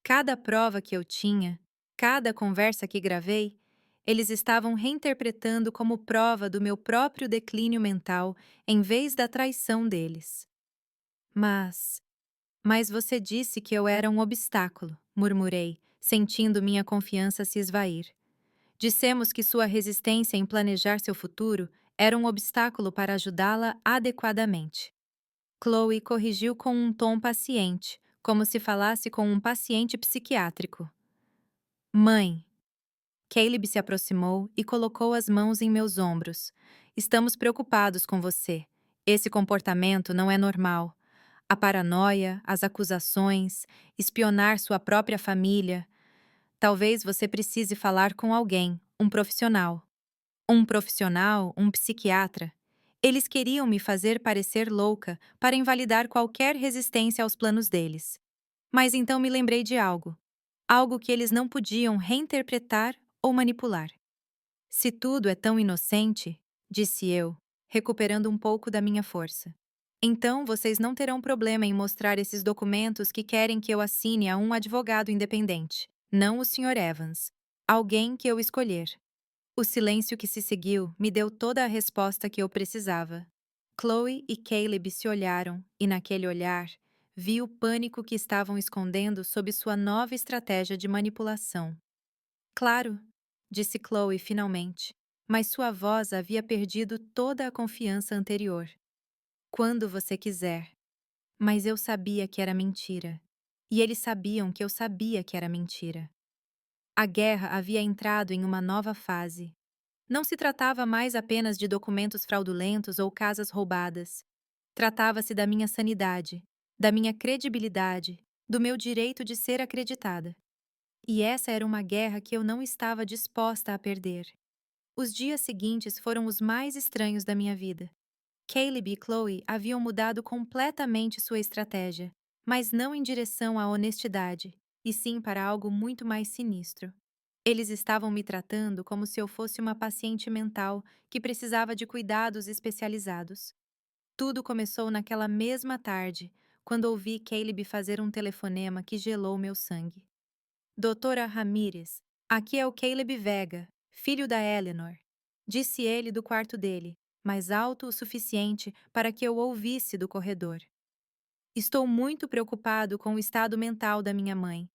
Cada prova que eu tinha, cada conversa que gravei, eles estavam reinterpretando como prova do meu próprio declínio mental em vez da traição deles. Mas você disse que eu era um obstáculo, murmurei, sentindo minha confiança se esvair. Dissemos que sua resistência em planejar seu futuro era um obstáculo para ajudá-la adequadamente. Chloe corrigiu com um tom paciente, como se falasse com um paciente psiquiátrico. Mãe. Caleb se aproximou e colocou as mãos em meus ombros. Estamos preocupados com você. Esse comportamento não é normal. A paranoia, as acusações, espionar sua própria família. Talvez você precise falar com alguém, um profissional. Um profissional, um psiquiatra. Eles queriam me fazer parecer louca para invalidar qualquer resistência aos planos deles. Mas então me lembrei de algo. Algo que eles não podiam reinterpretar ou manipular. Se tudo é tão inocente, disse eu, recuperando um pouco da minha força. Então vocês não terão problema em mostrar esses documentos que querem que eu assine a um advogado independente, não o Sr. Evans. Alguém que eu escolher. O silêncio que se seguiu me deu toda a resposta que eu precisava. Chloe e Caleb se olharam e, naquele olhar, vi o pânico que estavam escondendo sob sua nova estratégia de manipulação. Claro, disse Chloe finalmente, mas sua voz havia perdido toda a confiança anterior. Quando você quiser. Mas eu sabia que era mentira. E eles sabiam que eu sabia que era mentira. A guerra havia entrado em uma nova fase. Não se tratava mais apenas de documentos fraudulentos ou casas roubadas. Tratava-se da minha sanidade, da minha credibilidade, do meu direito de ser acreditada. E essa era uma guerra que eu não estava disposta a perder. Os dias seguintes foram os mais estranhos da minha vida. Caleb e Chloe haviam mudado completamente sua estratégia, mas não em direção à honestidade, e sim para algo muito mais sinistro. Eles estavam me tratando como se eu fosse uma paciente mental que precisava de cuidados especializados. Tudo começou naquela mesma tarde, quando ouvi Caleb fazer um telefonema que gelou meu sangue. Doutora Ramírez, aqui é o Caleb Vega, filho da Eleanor, disse ele do quarto dele, mais alto o suficiente para que eu ouvisse do corredor. Estou muito preocupado com o estado mental da minha mãe.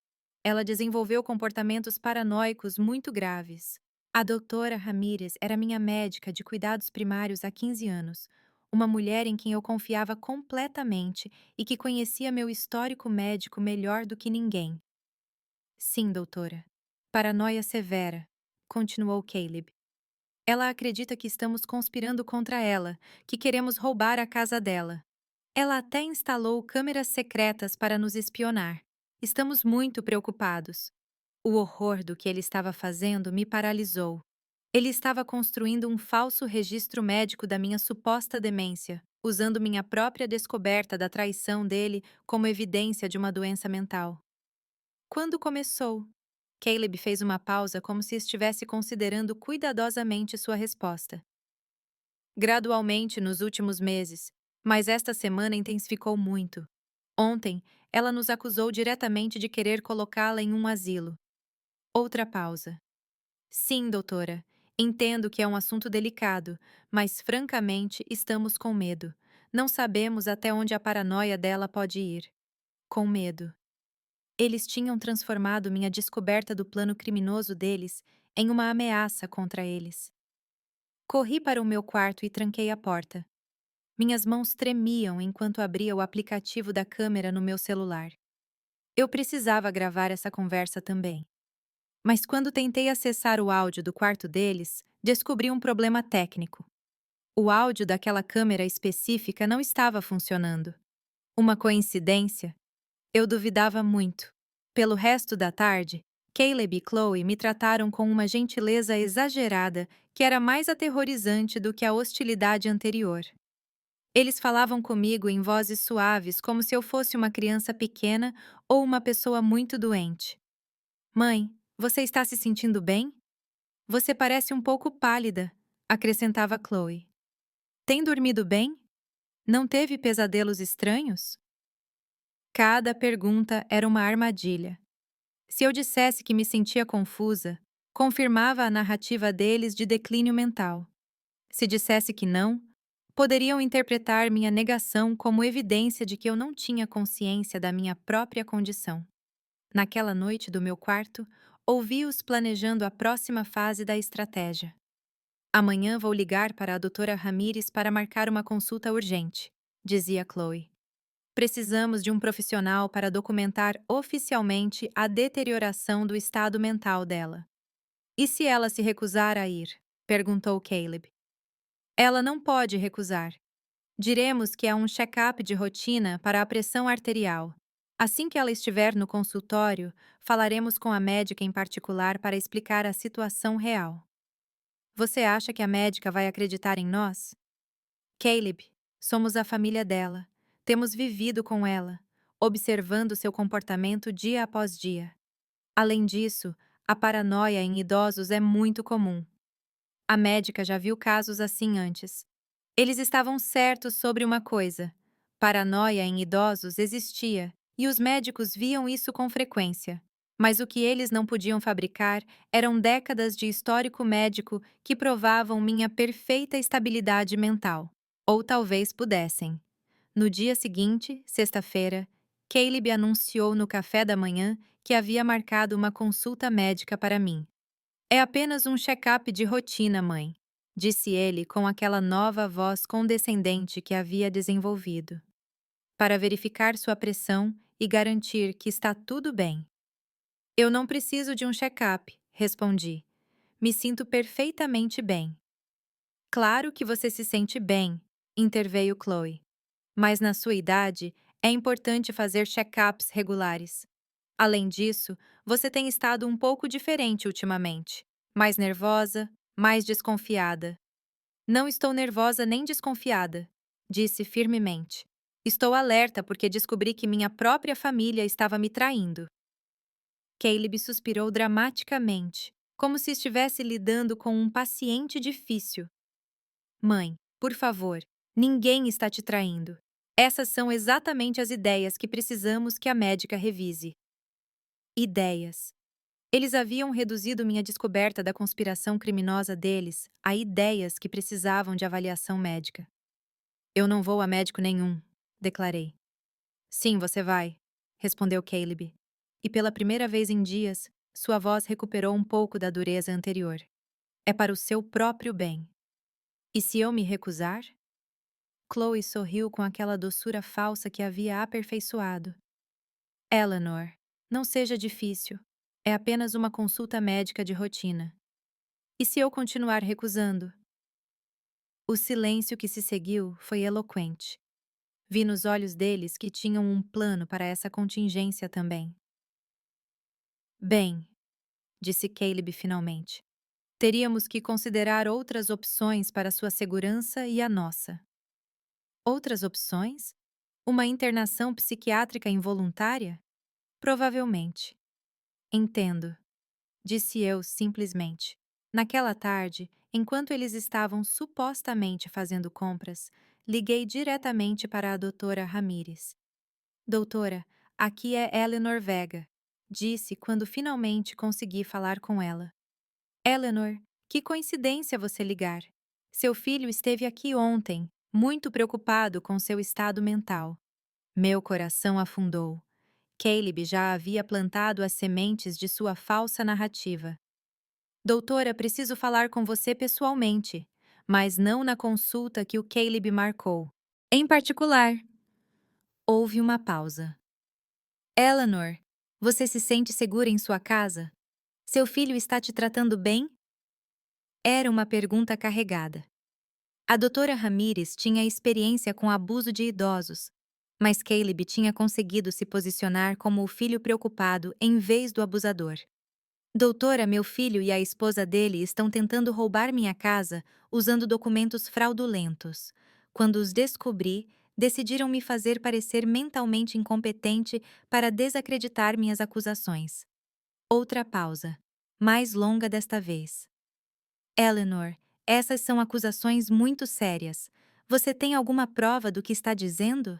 Ela desenvolveu comportamentos paranoicos muito graves. A doutora Ramírez era minha médica de cuidados primários há 15 anos, uma mulher em quem eu confiava completamente e que conhecia meu histórico médico melhor do que ninguém. Sim, doutora. Paranoia severa, continuou Caleb. Ela acredita que estamos conspirando contra ela, que queremos roubar a casa dela. Ela até instalou câmeras secretas para nos espionar. Estamos muito preocupados. O horror do que ele estava fazendo me paralisou. Ele estava construindo um falso registro médico da minha suposta demência, usando minha própria descoberta da traição dele como evidência de uma doença mental. Quando começou? Caleb fez uma pausa como se estivesse considerando cuidadosamente sua resposta. Gradualmente nos últimos meses, mas esta semana intensificou muito. Ontem, ela nos acusou diretamente de querer colocá-la em um asilo. Outra pausa. Sim, doutora. Entendo que é um assunto delicado, mas francamente estamos com medo. Não sabemos até onde a paranoia dela pode ir. Com medo. Eles tinham transformado minha descoberta do plano criminoso deles em uma ameaça contra eles. Corri para o meu quarto e tranquei a porta. Minhas mãos tremiam enquanto abria o aplicativo da câmera no meu celular. Eu precisava gravar essa conversa também. Mas quando tentei acessar o áudio do quarto deles, descobri um problema técnico. O áudio daquela câmera específica não estava funcionando. Uma coincidência? Eu duvidava muito. Pelo resto da tarde, Caleb e Chloe me trataram com uma gentileza exagerada que era mais aterrorizante do que a hostilidade anterior. Eles falavam comigo em vozes suaves como se eu fosse uma criança pequena ou uma pessoa muito doente. Mãe, você está se sentindo bem? Você parece um pouco pálida, acrescentava Chloe. Tem dormido bem? Não teve pesadelos estranhos? Cada pergunta era uma armadilha. Se eu dissesse que me sentia confusa, confirmava a narrativa deles de declínio mental. Se dissesse que não, poderiam interpretar minha negação como evidência de que eu não tinha consciência da minha própria condição. Naquela noite do meu quarto, ouvi-os planejando a próxima fase da estratégia. Amanhã vou ligar para a doutora Ramírez para marcar uma consulta urgente, dizia Chloe. Precisamos de um profissional para documentar oficialmente a deterioração do estado mental dela. E se ela se recusar a ir? Perguntou Caleb. Ela não pode recusar. Diremos que é um check-up de rotina para a pressão arterial. Assim que ela estiver no consultório, falaremos com a médica em particular para explicar a situação real. Você acha que a médica vai acreditar em nós? Caleb, somos a família dela. Temos vivido com ela, observando seu comportamento dia após dia. Além disso, a paranoia em idosos é muito comum. A médica já viu casos assim antes. Eles estavam certos sobre uma coisa: paranoia em idosos existia, e os médicos viam isso com frequência. Mas o que eles não podiam fabricar eram décadas de histórico médico que provavam minha perfeita estabilidade mental. Ou talvez pudessem. No dia seguinte, sexta-feira, Caleb anunciou no café da manhã que havia marcado uma consulta médica para mim. É apenas um check-up de rotina, mãe, disse ele com aquela nova voz condescendente que havia desenvolvido. Para verificar sua pressão e garantir que está tudo bem. Eu não preciso de um check-up, respondi. Me sinto perfeitamente bem. Claro que você se sente bem, interveio Chloe. Mas na sua idade, é importante fazer check-ups regulares. Além disso, você tem estado um pouco diferente ultimamente. Mais nervosa, mais desconfiada. Não estou nervosa nem desconfiada, disse firmemente. Estou alerta porque descobri que minha própria família estava me traindo. Caleb suspirou dramaticamente, como se estivesse lidando com um paciente difícil. Mãe, por favor, ninguém está te traindo. Essas são exatamente as ideias que precisamos que a médica revise. Ideias. Eles haviam reduzido minha descoberta da conspiração criminosa deles a ideias que precisavam de avaliação médica. Eu não vou a médico nenhum, declarei. Sim, você vai, respondeu Caleb. E pela primeira vez em dias, sua voz recuperou um pouco da dureza anterior. É para o seu próprio bem. E se eu me recusar? Chloe sorriu com aquela doçura falsa que havia aperfeiçoado. Eleanor, não seja difícil. É apenas uma consulta médica de rotina. E se eu continuar recusando? O silêncio que se seguiu foi eloquente. Vi nos olhos deles que tinham um plano para essa contingência também. Bem, disse Caleb finalmente. Teríamos que considerar outras opções para sua segurança e a nossa. Outras opções? Uma internação psiquiátrica involuntária? Provavelmente. Entendo, disse eu simplesmente. Naquela tarde, enquanto eles estavam supostamente fazendo compras, liguei diretamente para a doutora Ramírez. Doutora, aqui é Eleanor Vega, disse quando finalmente consegui falar com ela. Eleanor, que coincidência você ligar. Seu filho esteve aqui ontem, muito preocupado com seu estado mental. Meu coração afundou. Caleb já havia plantado as sementes de sua falsa narrativa. Doutora, preciso falar com você pessoalmente, mas não na consulta que o Caleb marcou. Em particular. Houve uma pausa. Eleanor, você se sente segura em sua casa? Seu filho está te tratando bem? Era uma pergunta carregada. A doutora Ramírez tinha experiência com abuso de idosos. Mas Caleb tinha conseguido se posicionar como o filho preocupado em vez do abusador. Doutora, meu filho e a esposa dele estão tentando roubar minha casa usando documentos fraudulentos. Quando os descobri, decidiram me fazer parecer mentalmente incompetente para desacreditar minhas acusações. Outra pausa. Mais longa desta vez. Eleanor, essas são acusações muito sérias. Você tem alguma prova do que está dizendo?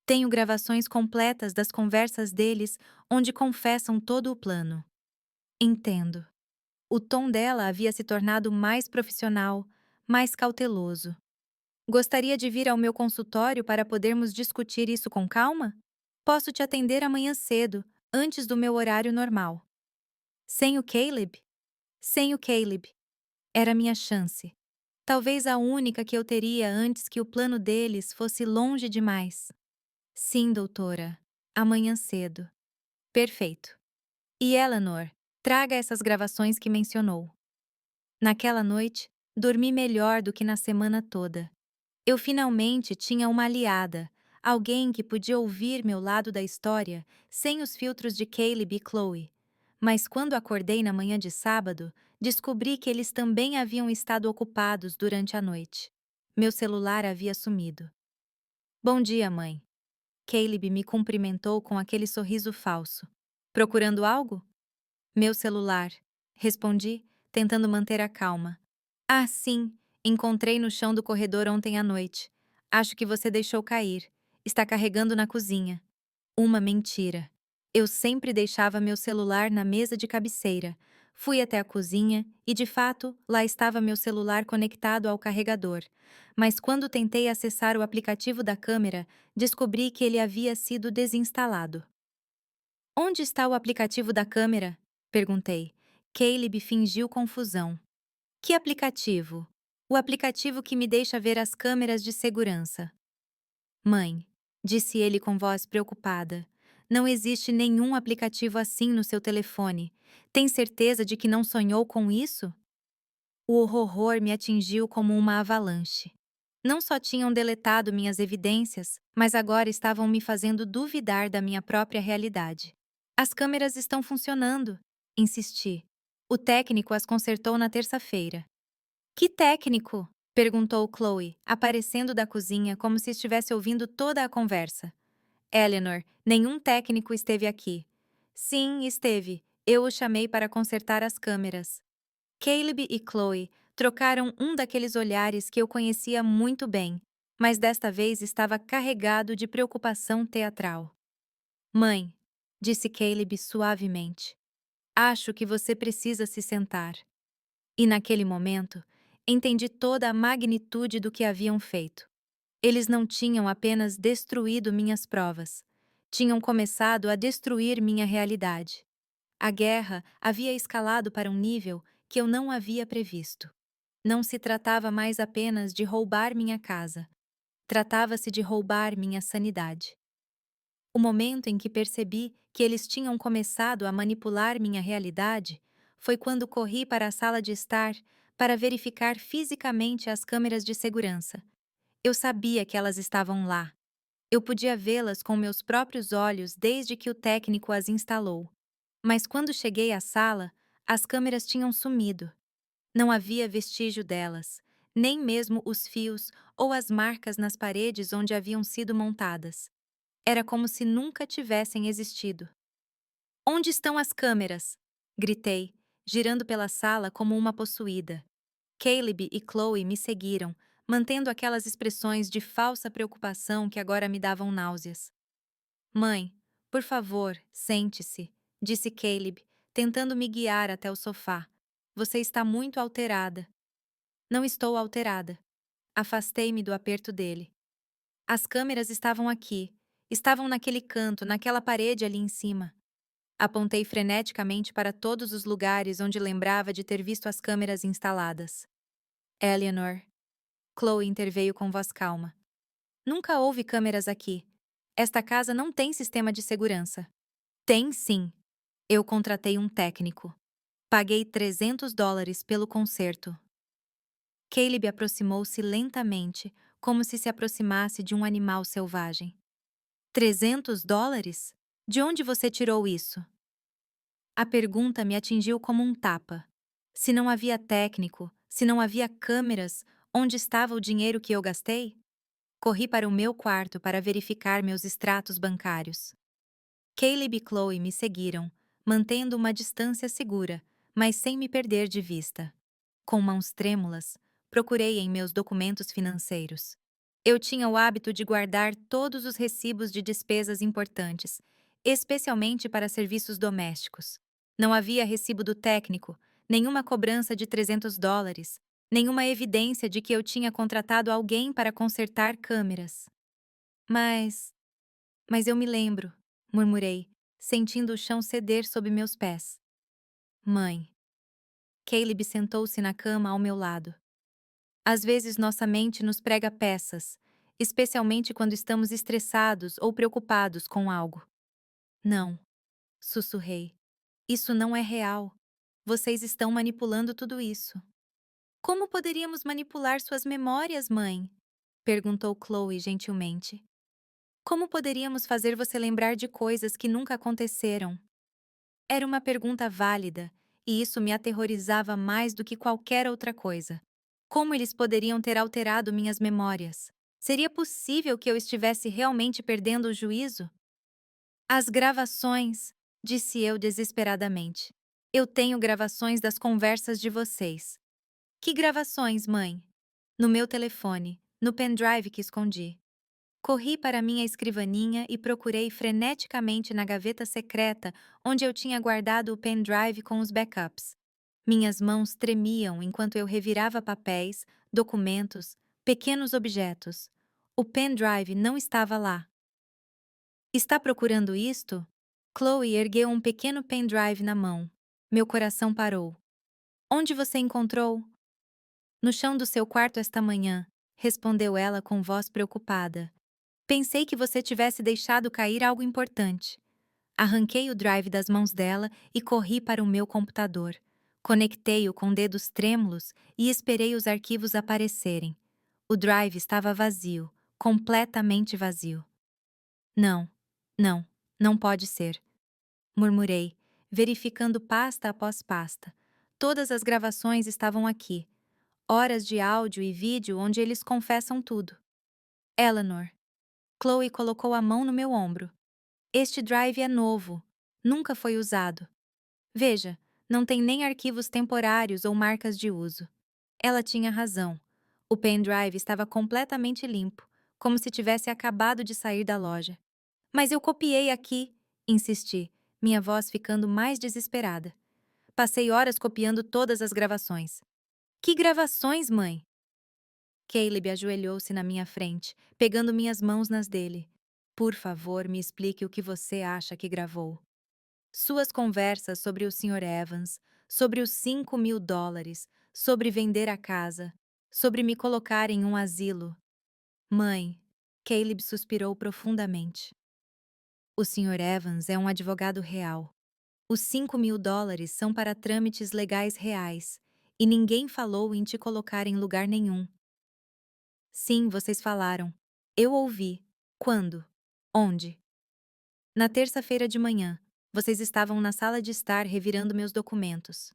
Tenho gravações completas das conversas deles, onde confessam todo o plano. Entendo. O tom dela havia se tornado mais profissional, mais cauteloso. Gostaria de vir ao meu consultório para podermos discutir isso com calma? Posso te atender amanhã cedo, antes do meu horário normal. Sem o Caleb? Sem o Caleb. Era minha chance. Talvez a única que eu teria antes que o plano deles fosse longe demais. Sim, doutora. Amanhã cedo. Perfeito. E Eleanor, traga essas gravações que mencionou. Naquela noite, dormi melhor do que na semana toda. Eu finalmente tinha uma aliada, alguém que podia ouvir meu lado da história sem os filtros de Caleb e Chloe. Mas quando acordei na manhã de sábado, descobri que eles também haviam estado ocupados durante a noite. Meu celular havia sumido. Bom dia, mãe. Caleb me cumprimentou com aquele sorriso falso. Procurando algo? Meu celular. Respondi, tentando manter a calma. Ah, sim. Encontrei no chão do corredor ontem à noite. Acho que você deixou cair. Está carregando na cozinha. Uma mentira. Eu sempre deixava meu celular na mesa de cabeceira. Fui até a cozinha e, de fato, lá estava meu celular conectado ao carregador. Mas quando tentei acessar o aplicativo da câmera, descobri que ele havia sido desinstalado. Onde está o aplicativo da câmera? Perguntei. Caleb fingiu confusão. Que aplicativo? O aplicativo que me deixa ver as câmeras de segurança. Mãe, disse ele com voz preocupada, não existe nenhum aplicativo assim no seu telefone. Tem certeza de que não sonhou com isso? O horror me atingiu como uma avalanche. Não só tinham deletado minhas evidências, mas agora estavam me fazendo duvidar da minha própria realidade. As câmeras estão funcionando, insisti. O técnico as consertou na terça-feira. Que técnico? Perguntou Chloe, aparecendo da cozinha como se estivesse ouvindo toda a conversa. Eleanor, nenhum técnico esteve aqui. Sim, esteve. Eu o chamei para consertar as câmeras. Caleb e Chloe trocaram um daqueles olhares que eu conhecia muito bem, mas desta vez estava carregado de preocupação teatral. Mãe, disse Caleb suavemente, acho que você precisa se sentar. E naquele momento, entendi toda a magnitude do que haviam feito. Eles não tinham apenas destruído minhas provas, tinham começado a destruir minha realidade. A guerra havia escalado para um nível que eu não havia previsto. Não se tratava mais apenas de roubar minha casa, tratava-se de roubar minha sanidade. O momento em que percebi que eles tinham começado a manipular minha realidade foi quando corri para a sala de estar para verificar fisicamente as câmeras de segurança. Eu sabia que elas estavam lá. Eu podia vê-las com meus próprios olhos desde que o técnico as instalou. Mas quando cheguei à sala, as câmeras tinham sumido. Não havia vestígio delas, nem mesmo os fios ou as marcas nas paredes onde haviam sido montadas. Era como se nunca tivessem existido. Onde estão as câmeras? Gritei, girando pela sala como uma possuída. Caleb e Chloe me seguiram, mantendo aquelas expressões de falsa preocupação que agora me davam náuseas. Mãe, por favor, sente-se, disse Caleb, tentando me guiar até o sofá. Você está muito alterada. Não estou alterada. Afastei-me do aperto dele. As câmeras estavam aqui. Estavam naquele canto, naquela parede ali em cima. Apontei freneticamente para todos os lugares onde lembrava de ter visto as câmeras instaladas. Eleanor. Chloe interveio com voz calma. Nunca houve câmeras aqui. Esta casa não tem sistema de segurança. Tem sim. Eu contratei um técnico. Paguei $300 pelo conserto. Caleb aproximou-se lentamente, como se aproximasse de um animal selvagem. $300? De onde você tirou isso? A pergunta me atingiu como um tapa. Se não havia técnico, se não havia câmeras, onde estava o dinheiro que eu gastei? Corri para o meu quarto para verificar meus extratos bancários. Caleb e Chloe me seguiram, mantendo uma distância segura, mas sem me perder de vista. Com mãos trêmulas, procurei em meus documentos financeiros. Eu tinha o hábito de guardar todos os recibos de despesas importantes, especialmente para serviços domésticos. Não havia recibo do técnico, nenhuma cobrança de $300, nenhuma evidência de que eu tinha contratado alguém para consertar câmeras. Mas. Mas eu me lembro, murmurei, sentindo o chão ceder sob meus pés. Mãe. Caleb sentou-se na cama ao meu lado. Às vezes nossa mente nos prega peças, especialmente quando estamos estressados ou preocupados com algo. Não, sussurrei. Isso não é real. Vocês estão manipulando tudo isso. Como poderíamos manipular suas memórias, mãe? Perguntou Chloe gentilmente. Como poderíamos fazer você lembrar de coisas que nunca aconteceram? Era uma pergunta válida, e isso me aterrorizava mais do que qualquer outra coisa. Como eles poderiam ter alterado minhas memórias? Seria possível que eu estivesse realmente perdendo o juízo? As gravações, disse eu desesperadamente. Eu tenho gravações das conversas de vocês. Que gravações, mãe? No meu telefone, no pendrive que escondi. Corri para minha escrivaninha e procurei freneticamente na gaveta secreta onde eu tinha guardado o pendrive com os backups. Minhas mãos tremiam enquanto eu revirava papéis, documentos, pequenos objetos. O pendrive não estava lá. Está procurando isto? Chloe ergueu um pequeno pendrive na mão. Meu coração parou. Onde você encontrou? No chão do seu quarto esta manhã, respondeu ela com voz preocupada. Pensei que você tivesse deixado cair algo importante. Arranquei o drive das mãos dela e corri para o meu computador. Conectei-o com dedos trêmulos e esperei os arquivos aparecerem. O drive estava vazio, completamente vazio. Não, não, não pode ser, murmurei, verificando pasta após pasta. Todas as gravações estavam aqui. Horas de áudio e vídeo onde eles confessam tudo. Eleanor. Chloe colocou a mão no meu ombro. Este drive é novo. Nunca foi usado. Veja, não tem nem arquivos temporários ou marcas de uso. Ela tinha razão. O pendrive estava completamente limpo, como se tivesse acabado de sair da loja. Mas eu copiei aqui, insisti, minha voz ficando mais desesperada. Passei horas copiando todas as gravações. Que gravações, mãe? Caleb ajoelhou-se na minha frente, pegando minhas mãos nas dele. Por favor, me explique o que você acha que gravou. Suas conversas sobre o Sr. Evans, sobre os $5.000, sobre vender a casa, sobre me colocar em um asilo. Mãe, Caleb suspirou profundamente. O Sr. Evans é um advogado real. Os $5.000 são para trâmites legais reais, e ninguém falou em te colocar em lugar nenhum. Sim, vocês falaram. Eu ouvi. Quando? Onde? Na terça-feira de manhã. Vocês estavam na sala de estar revirando meus documentos.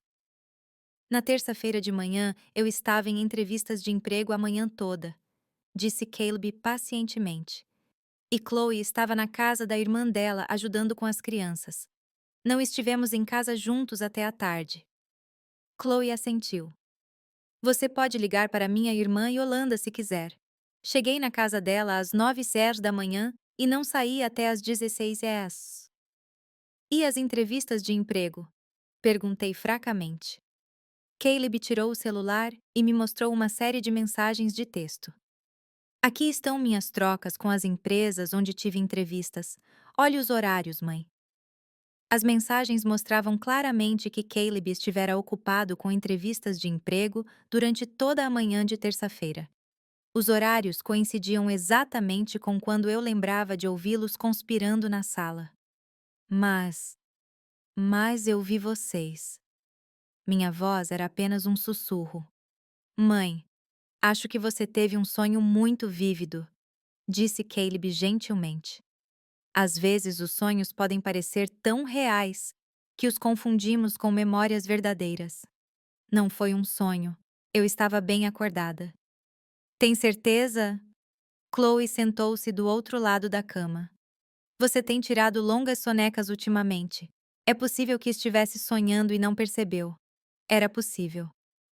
Na terça-feira de manhã, eu estava em entrevistas de emprego a manhã toda, disse Caleb pacientemente. E Chloe estava na casa da irmã dela ajudando com as crianças. Não estivemos em casa juntos até a tarde. Chloe assentiu. Você pode ligar para minha irmã Yolanda se quiser. Cheguei na casa dela às 9h da manhã e não saí até às 16h. E as entrevistas de emprego? Perguntei fracamente. Caleb tirou o celular e me mostrou uma série de mensagens de texto. Aqui estão minhas trocas com as empresas onde tive entrevistas. Olhe os horários, mãe. As mensagens mostravam claramente que Caleb estivera ocupado com entrevistas de emprego durante toda a manhã de terça-feira. Os horários coincidiam exatamente com quando eu lembrava de ouvi-los conspirando na sala. Mas eu vi vocês. Minha voz era apenas um sussurro. Mãe, acho que você teve um sonho muito vívido, disse Caleb gentilmente. Às vezes, os sonhos podem parecer tão reais que os confundimos com memórias verdadeiras. Não foi um sonho. Eu estava bem acordada. Tem certeza? Chloe sentou-se do outro lado da cama. Você tem tirado longas sonecas ultimamente. É possível que estivesse sonhando e não percebeu. Era possível.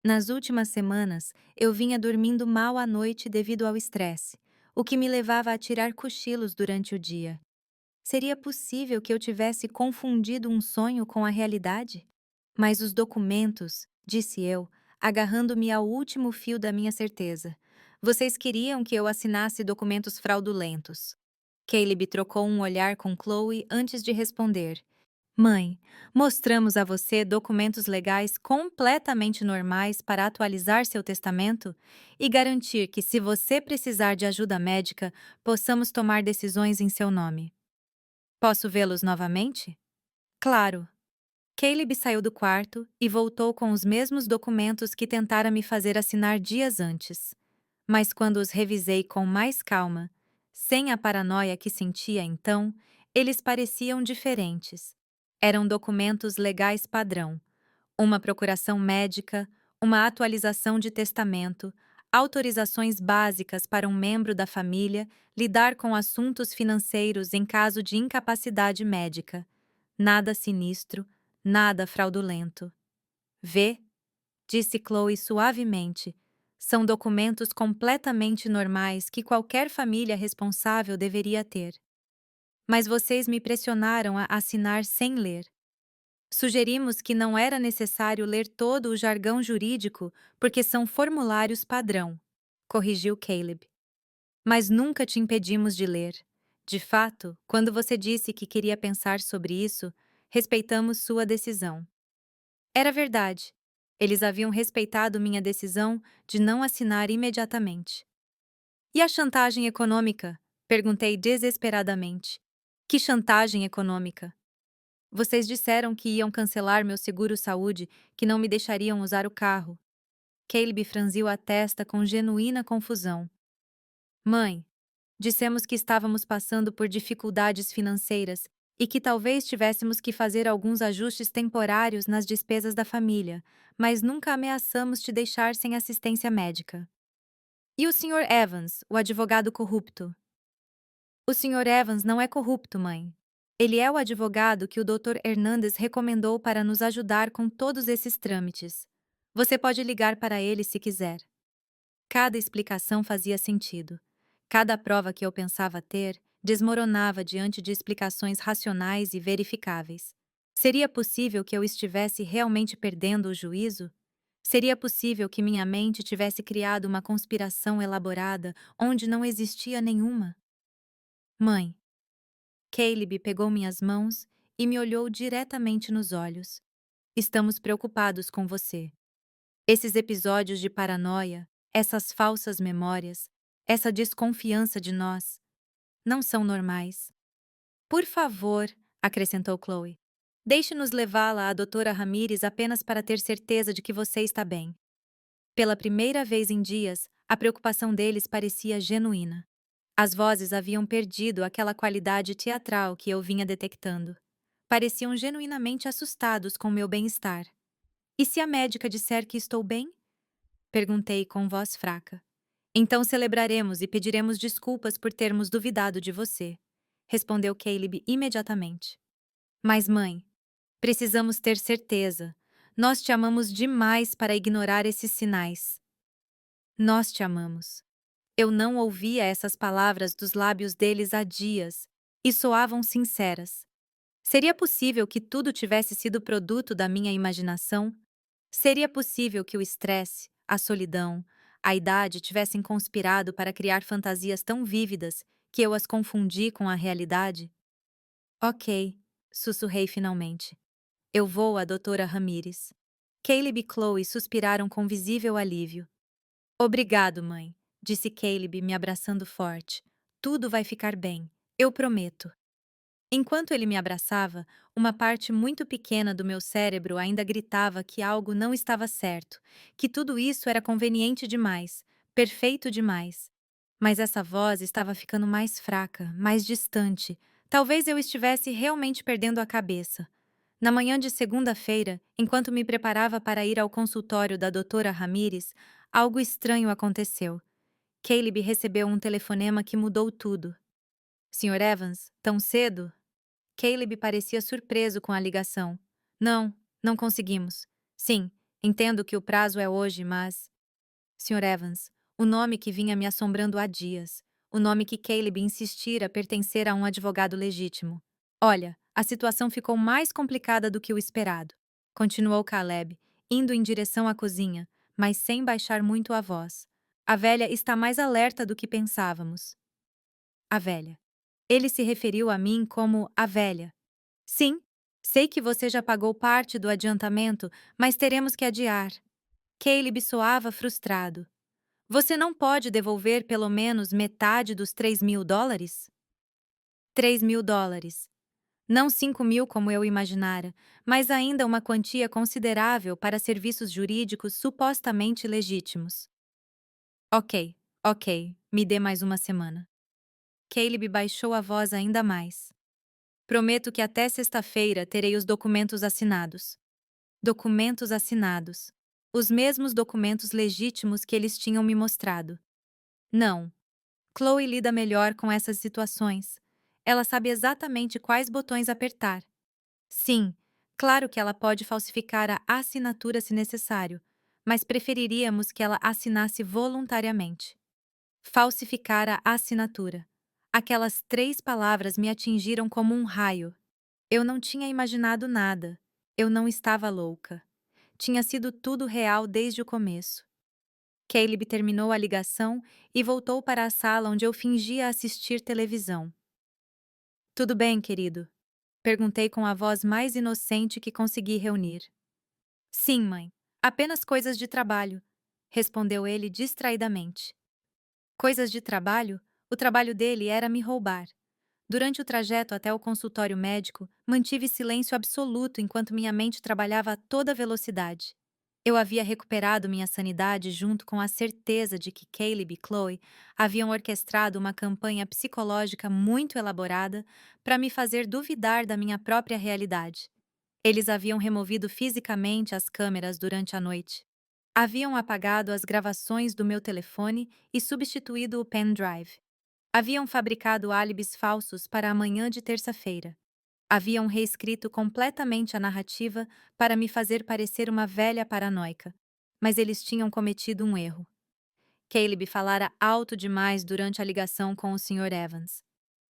Nas últimas semanas, eu vinha dormindo mal à noite devido ao estresse, o que me levava a tirar cochilos durante o dia. Seria possível que eu tivesse confundido um sonho com a realidade? Mas os documentos, disse eu, agarrando-me ao último fio da minha certeza. Vocês queriam que eu assinasse documentos fraudulentos. Caleb trocou um olhar com Chloe antes de responder. Mãe, mostramos a você documentos legais completamente normais para atualizar seu testamento e garantir que, se você precisar de ajuda médica, possamos tomar decisões em seu nome. Posso vê-los novamente? Claro. Caleb saiu do quarto e voltou com os mesmos documentos que tentara me fazer assinar dias antes. Mas quando os revisei com mais calma, sem a paranoia que sentia então, eles pareciam diferentes. Eram documentos legais padrão, uma procuração médica, uma atualização de testamento, autorizações básicas para um membro da família lidar com assuntos financeiros em caso de incapacidade médica. Nada sinistro, nada fraudulento. Vê, disse Chloe suavemente. São documentos completamente normais que qualquer família responsável deveria ter. Mas vocês me pressionaram a assinar sem ler. Sugerimos que não era necessário ler todo o jargão jurídico porque são formulários padrão, corrigiu Caleb. Mas nunca te impedimos de ler. De fato, quando você disse que queria pensar sobre isso, respeitamos sua decisão. Era verdade. Eles haviam respeitado minha decisão de não assinar imediatamente. E a chantagem econômica? Perguntei desesperadamente. Que chantagem econômica? Vocês disseram que iam cancelar meu seguro-saúde, que não me deixariam usar o carro. Caleb franziu a testa com genuína confusão. Mãe, dissemos que estávamos passando por dificuldades financeiras e que talvez tivéssemos que fazer alguns ajustes temporários nas despesas da família, mas nunca ameaçamos te deixar sem assistência médica. E o Sr. Evans, o advogado corrupto? O Sr. Evans não é corrupto, mãe. Ele é o advogado que o Dr. Hernandes recomendou para nos ajudar com todos esses trâmites. Você pode ligar para ele se quiser. Cada explicação fazia sentido. Cada prova que eu pensava ter desmoronava diante de explicações racionais e verificáveis. Seria possível que eu estivesse realmente perdendo o juízo? Seria possível que minha mente tivesse criado uma conspiração elaborada onde não existia nenhuma? Mãe, Caleb pegou minhas mãos e me olhou diretamente nos olhos. Estamos preocupados com você. Esses episódios de paranoia, essas falsas memórias, essa desconfiança de nós, não são normais. Por favor, acrescentou Chloe, deixe-nos levá-la à doutora Ramírez apenas para ter certeza de que você está bem. Pela primeira vez em dias, a preocupação deles parecia genuína. As vozes haviam perdido aquela qualidade teatral que eu vinha detectando. Pareciam genuinamente assustados com meu bem-estar. E se a médica disser que estou bem? Perguntei com voz fraca. Então celebraremos e pediremos desculpas por termos duvidado de você, respondeu Caleb imediatamente. Mas, mãe, precisamos ter certeza. Nós te amamos demais para ignorar esses sinais. Nós te amamos. Eu não ouvia essas palavras dos lábios deles há dias, e soavam sinceras. Seria possível que tudo tivesse sido produto da minha imaginação? Seria possível que o estresse, a solidão, a idade tivessem conspirado para criar fantasias tão vívidas que eu as confundi com a realidade? Ok, sussurrei finalmente. Eu vou à doutora Ramírez. Caleb e Chloe suspiraram com visível alívio. Obrigado, mãe, disse Caleb me abraçando forte. Tudo vai ficar bem, eu prometo. Enquanto ele me abraçava, uma parte muito pequena do meu cérebro ainda gritava que algo não estava certo, que tudo isso era conveniente demais, perfeito demais. Mas essa voz estava ficando mais fraca, mais distante, Talvez eu estivesse realmente perdendo a cabeça. Na manhã de segunda-feira, enquanto me preparava para ir ao consultório da doutora Ramírez, algo estranho aconteceu. Caleb recebeu um telefonema que mudou tudo. Sr. Evans, tão cedo? Caleb parecia surpreso com a ligação. Não, não conseguimos. Sim, entendo que o prazo é hoje, mas... Sr. Evans, o nome que vinha me assombrando há dias. O nome que Caleb insistira pertencer a um advogado legítimo. Olha, a situação ficou mais complicada do que o esperado. Continuou Caleb, indo em direção à cozinha, mas sem baixar muito a voz. A velha está mais alerta do que pensávamos. A velha. Ele se referiu a mim como a velha. Sim, sei que você já pagou parte do adiantamento, mas teremos que adiar. Caleb soava frustrado. Você não pode devolver pelo menos metade dos $3.000? $3.000. Não 5.000 como eu imaginara, mas ainda uma quantia considerável para serviços jurídicos supostamente legítimos. Ok, ok, me dê mais uma semana. Caleb baixou a voz ainda mais. Prometo que até sexta-feira terei os documentos assinados. Documentos assinados. Os mesmos documentos legítimos que eles tinham me mostrado. Não. Chloe lida melhor com essas situações. Ela sabe exatamente quais botões apertar. Sim, claro que ela pode falsificar a assinatura se necessário, mas preferiríamos que ela assinasse voluntariamente. Falsificar a assinatura. Aquelas 3 palavras me atingiram como um raio. Eu não tinha imaginado nada. Eu não estava louca. Tinha sido tudo real desde o começo. Caleb terminou a ligação e voltou para a sala onde eu fingia assistir televisão. Tudo bem, querido? Perguntei com a voz mais inocente que consegui reunir. Sim, mãe. Apenas coisas de trabalho, respondeu ele distraidamente. Coisas de trabalho? O trabalho dele era me roubar. Durante o trajeto até o consultório médico, mantive silêncio absoluto enquanto minha mente trabalhava a toda velocidade. Eu havia recuperado minha sanidade junto com a certeza de que Caleb e Chloe haviam orquestrado uma campanha psicológica muito elaborada para me fazer duvidar da minha própria realidade. Eles haviam removido fisicamente as câmeras durante a noite. Haviam apagado as gravações do meu telefone e substituído o pendrive. Haviam fabricado álibis falsos para a manhã de terça-feira. Haviam reescrito completamente a narrativa para me fazer parecer uma velha paranoica. Mas eles tinham cometido um erro. Caleb falara alto demais durante a ligação com o Sr. Evans.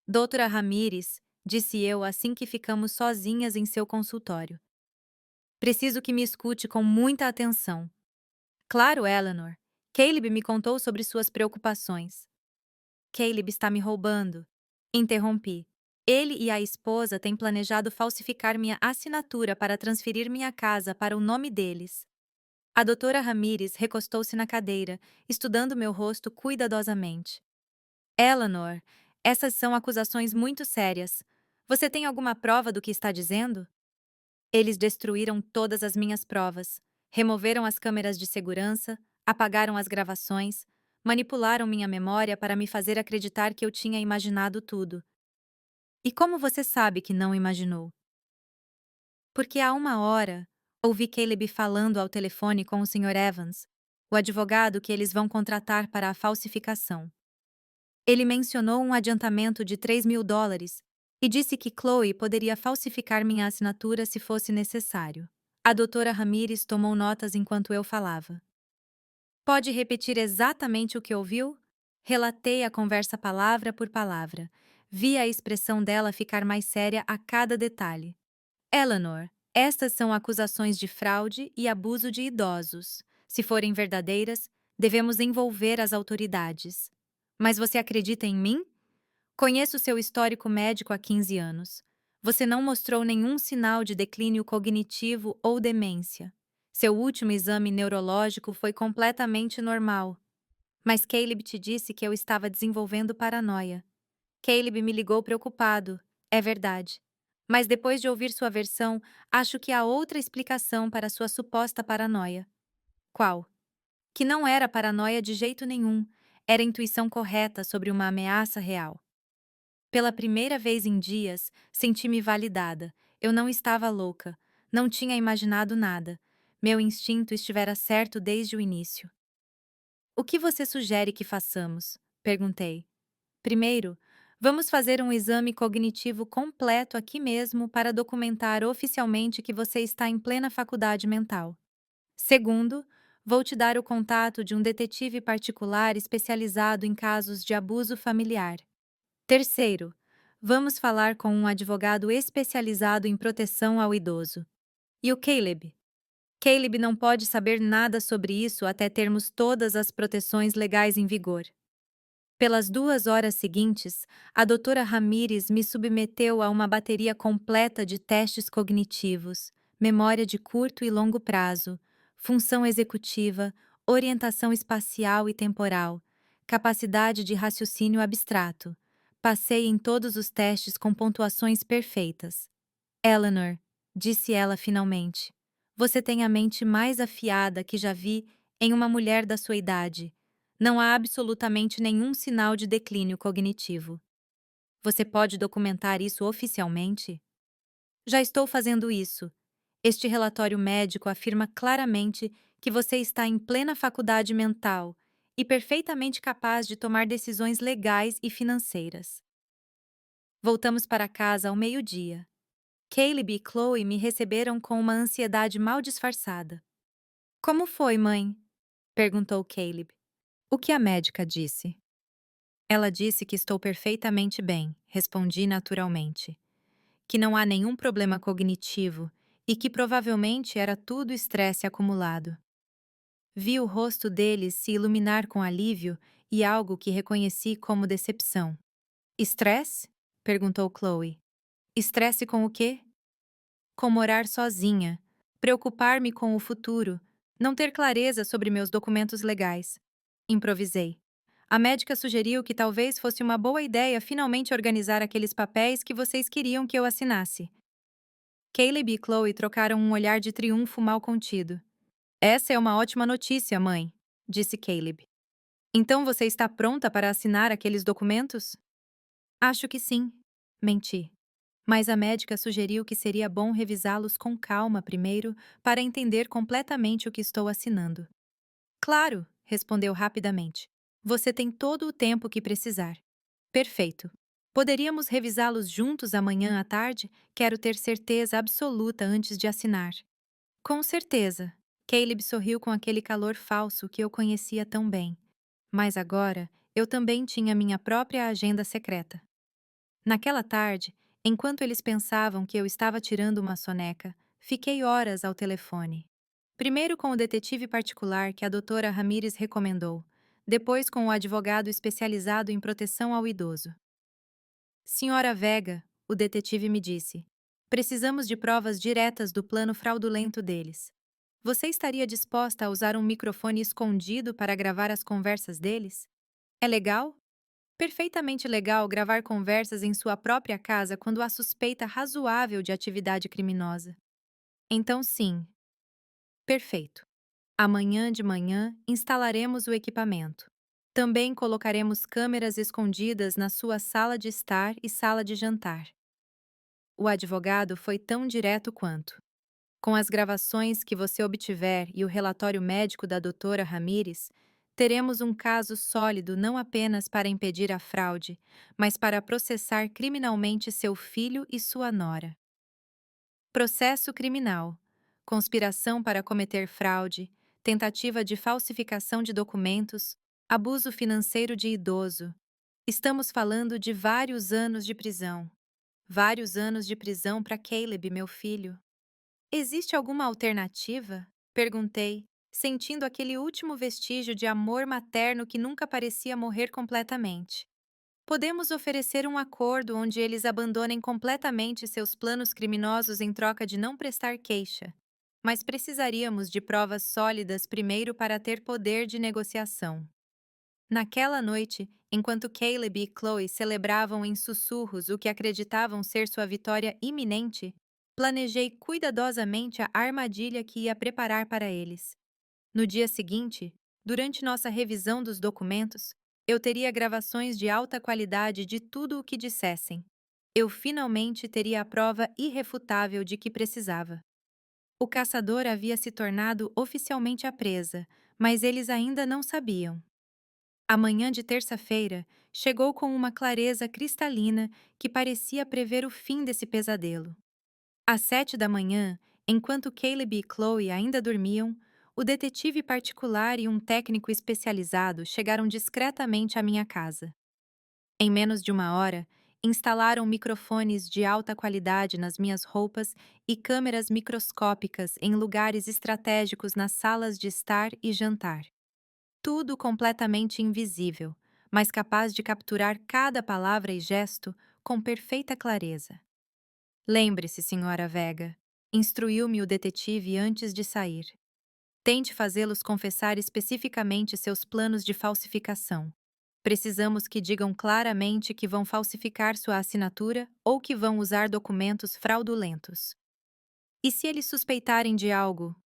Doutora Ramírez, disse eu assim que ficamos sozinhas em seu consultório. Preciso que me escute com muita atenção. Claro, Eleanor. Caleb me contou sobre suas preocupações. Caleb está me roubando. Interrompi. Ele e a esposa têm planejado falsificar minha assinatura para transferir minha casa para o nome deles. A doutora Ramírez recostou-se na cadeira, estudando meu rosto cuidadosamente. Eleanor, essas são acusações muito sérias. Você tem alguma prova do que está dizendo? Eles destruíram todas as minhas provas, removeram as câmeras de segurança, apagaram as gravações, manipularam minha memória para me fazer acreditar que eu tinha imaginado tudo. E como você sabe que não imaginou? Porque há uma hora, ouvi Caleb falando ao telefone com o Sr. Evans, o advogado que eles vão contratar para a falsificação. Ele mencionou um adiantamento de $3.000 e disse que Chloe poderia falsificar minha assinatura se fosse necessário. A doutora Ramírez tomou notas enquanto eu falava. Pode repetir exatamente o que ouviu? Relatei a conversa palavra por palavra. Vi a expressão dela ficar mais séria a cada detalhe. Eleanor, estas são acusações de fraude e abuso de idosos. Se forem verdadeiras, devemos envolver as autoridades. Mas você acredita em mim? Conheço seu histórico médico há 15 anos. Você não mostrou nenhum sinal de declínio cognitivo ou demência. Seu último exame neurológico foi completamente normal. Mas Caleb te disse que eu estava desenvolvendo paranoia. Caleb me ligou preocupado, é verdade. Mas depois de ouvir sua versão, acho que há outra explicação para sua suposta paranoia. Qual? Que não era paranoia de jeito nenhum, era intuição correta sobre uma ameaça real. Pela primeira vez em dias, senti-me validada. Eu não estava louca. Não tinha imaginado nada. Meu instinto estivera certo desde o início. O que você sugere que façamos? Perguntei. Primeiro, vamos fazer um exame cognitivo completo aqui mesmo para documentar oficialmente que você está em plena faculdade mental. Segundo, vou te dar o contato de um detetive particular especializado em casos de abuso familiar. Terceiro, vamos falar com um advogado especializado em proteção ao idoso. E o Caleb? Caleb não pode saber nada sobre isso até termos todas as proteções legais em vigor. Pelas 2 horas seguintes, a doutora Ramírez me submeteu a uma bateria completa de testes cognitivos, memória de curto e longo prazo, função executiva, orientação espacial e temporal, capacidade de raciocínio abstrato. Passei em todos os testes com pontuações perfeitas. Eleanor, disse ela finalmente, você tem a mente mais afiada que já vi em uma mulher da sua idade. Não há absolutamente nenhum sinal de declínio cognitivo. Você pode documentar isso oficialmente? Já estou fazendo isso. Este relatório médico afirma claramente que você está em plena faculdade mental e perfeitamente capaz de tomar decisões legais e financeiras. Voltamos para casa ao meio-dia. Caleb e Chloe me receberam com uma ansiedade mal disfarçada. Como foi, mãe? Perguntou Caleb. O que a médica disse? Ela disse que estou perfeitamente bem, respondi naturalmente. Que não há nenhum problema cognitivo e que provavelmente era tudo estresse acumulado. Vi o rosto deles se iluminar com alívio e algo que reconheci como decepção. Estresse? Perguntou Chloe. Estresse com o quê? Com morar sozinha, preocupar-me com o futuro, não ter clareza sobre meus documentos legais. Improvisei. A médica sugeriu que talvez fosse uma boa ideia finalmente organizar aqueles papéis que vocês queriam que eu assinasse. Caleb e Chloe trocaram um olhar de triunfo mal contido. Essa é uma ótima notícia, mãe, disse Caleb. Então você está pronta para assinar aqueles documentos? Acho que sim, menti. Mas a médica sugeriu que seria bom revisá-los com calma primeiro para entender completamente o que estou assinando. Claro, respondeu rapidamente. Você tem todo o tempo que precisar. Perfeito. Poderíamos revisá-los juntos amanhã à tarde? Quero ter certeza absoluta antes de assinar. Com certeza. Caleb sorriu com aquele calor falso que eu conhecia tão bem. Mas agora, eu também tinha minha própria agenda secreta. Naquela tarde, enquanto eles pensavam que eu estava tirando uma soneca, fiquei horas ao telefone. Primeiro com o detetive particular que a doutora Ramírez recomendou, depois com o advogado especializado em proteção ao idoso. Senhora Vega, o detetive me disse, precisamos de provas diretas do plano fraudulento deles. Você estaria disposta a usar um microfone escondido para gravar as conversas deles? É legal? Perfeitamente legal gravar conversas em sua própria casa quando há suspeita razoável de atividade criminosa. Então, sim. Perfeito. Amanhã de manhã instalaremos o equipamento. Também colocaremos câmeras escondidas na sua sala de estar e sala de jantar. O advogado foi tão direto quanto. Com as gravações que você obtiver e o relatório médico da doutora Ramírez, teremos um caso sólido não apenas para impedir a fraude, mas para processar criminalmente seu filho e sua nora. Processo criminal: conspiração para cometer fraude, tentativa de falsificação de documentos, abuso financeiro de idoso. Estamos falando de vários anos de prisão. Vários anos de prisão para Caleb, meu filho. Existe alguma alternativa? Perguntei, sentindo aquele último vestígio de amor materno que nunca parecia morrer completamente. Podemos oferecer um acordo onde eles abandonem completamente seus planos criminosos em troca de não prestar queixa. Mas precisaríamos de provas sólidas primeiro para ter poder de negociação. Naquela noite, enquanto Caleb e Chloe celebravam em sussurros o que acreditavam ser sua vitória iminente, planejei cuidadosamente a armadilha que ia preparar para eles. No dia seguinte, durante nossa revisão dos documentos, Eu teria gravações de alta qualidade de tudo o que dissessem. Eu finalmente teria a prova irrefutável de que precisava. O caçador havia se tornado oficialmente a presa, mas eles ainda não sabiam. A manhã de terça-feira chegou com uma clareza cristalina que parecia prever o fim desse pesadelo. Às 7 da manhã, enquanto Caleb e Chloe ainda dormiam, o detetive particular e um técnico especializado chegaram discretamente à minha casa. Em menos de uma hora, instalaram microfones de alta qualidade nas minhas roupas e câmeras microscópicas em lugares estratégicos nas salas de estar e jantar. Tudo completamente invisível, mas capaz de capturar cada palavra e gesto com perfeita clareza. Lembre-se, senhora Vega, instruiu-me o detetive antes de sair. Tente fazê-los confessar especificamente seus planos de falsificação. Precisamos que digam claramente que vão falsificar sua assinatura ou que vão usar documentos fraudulentos. E se eles suspeitarem de algo,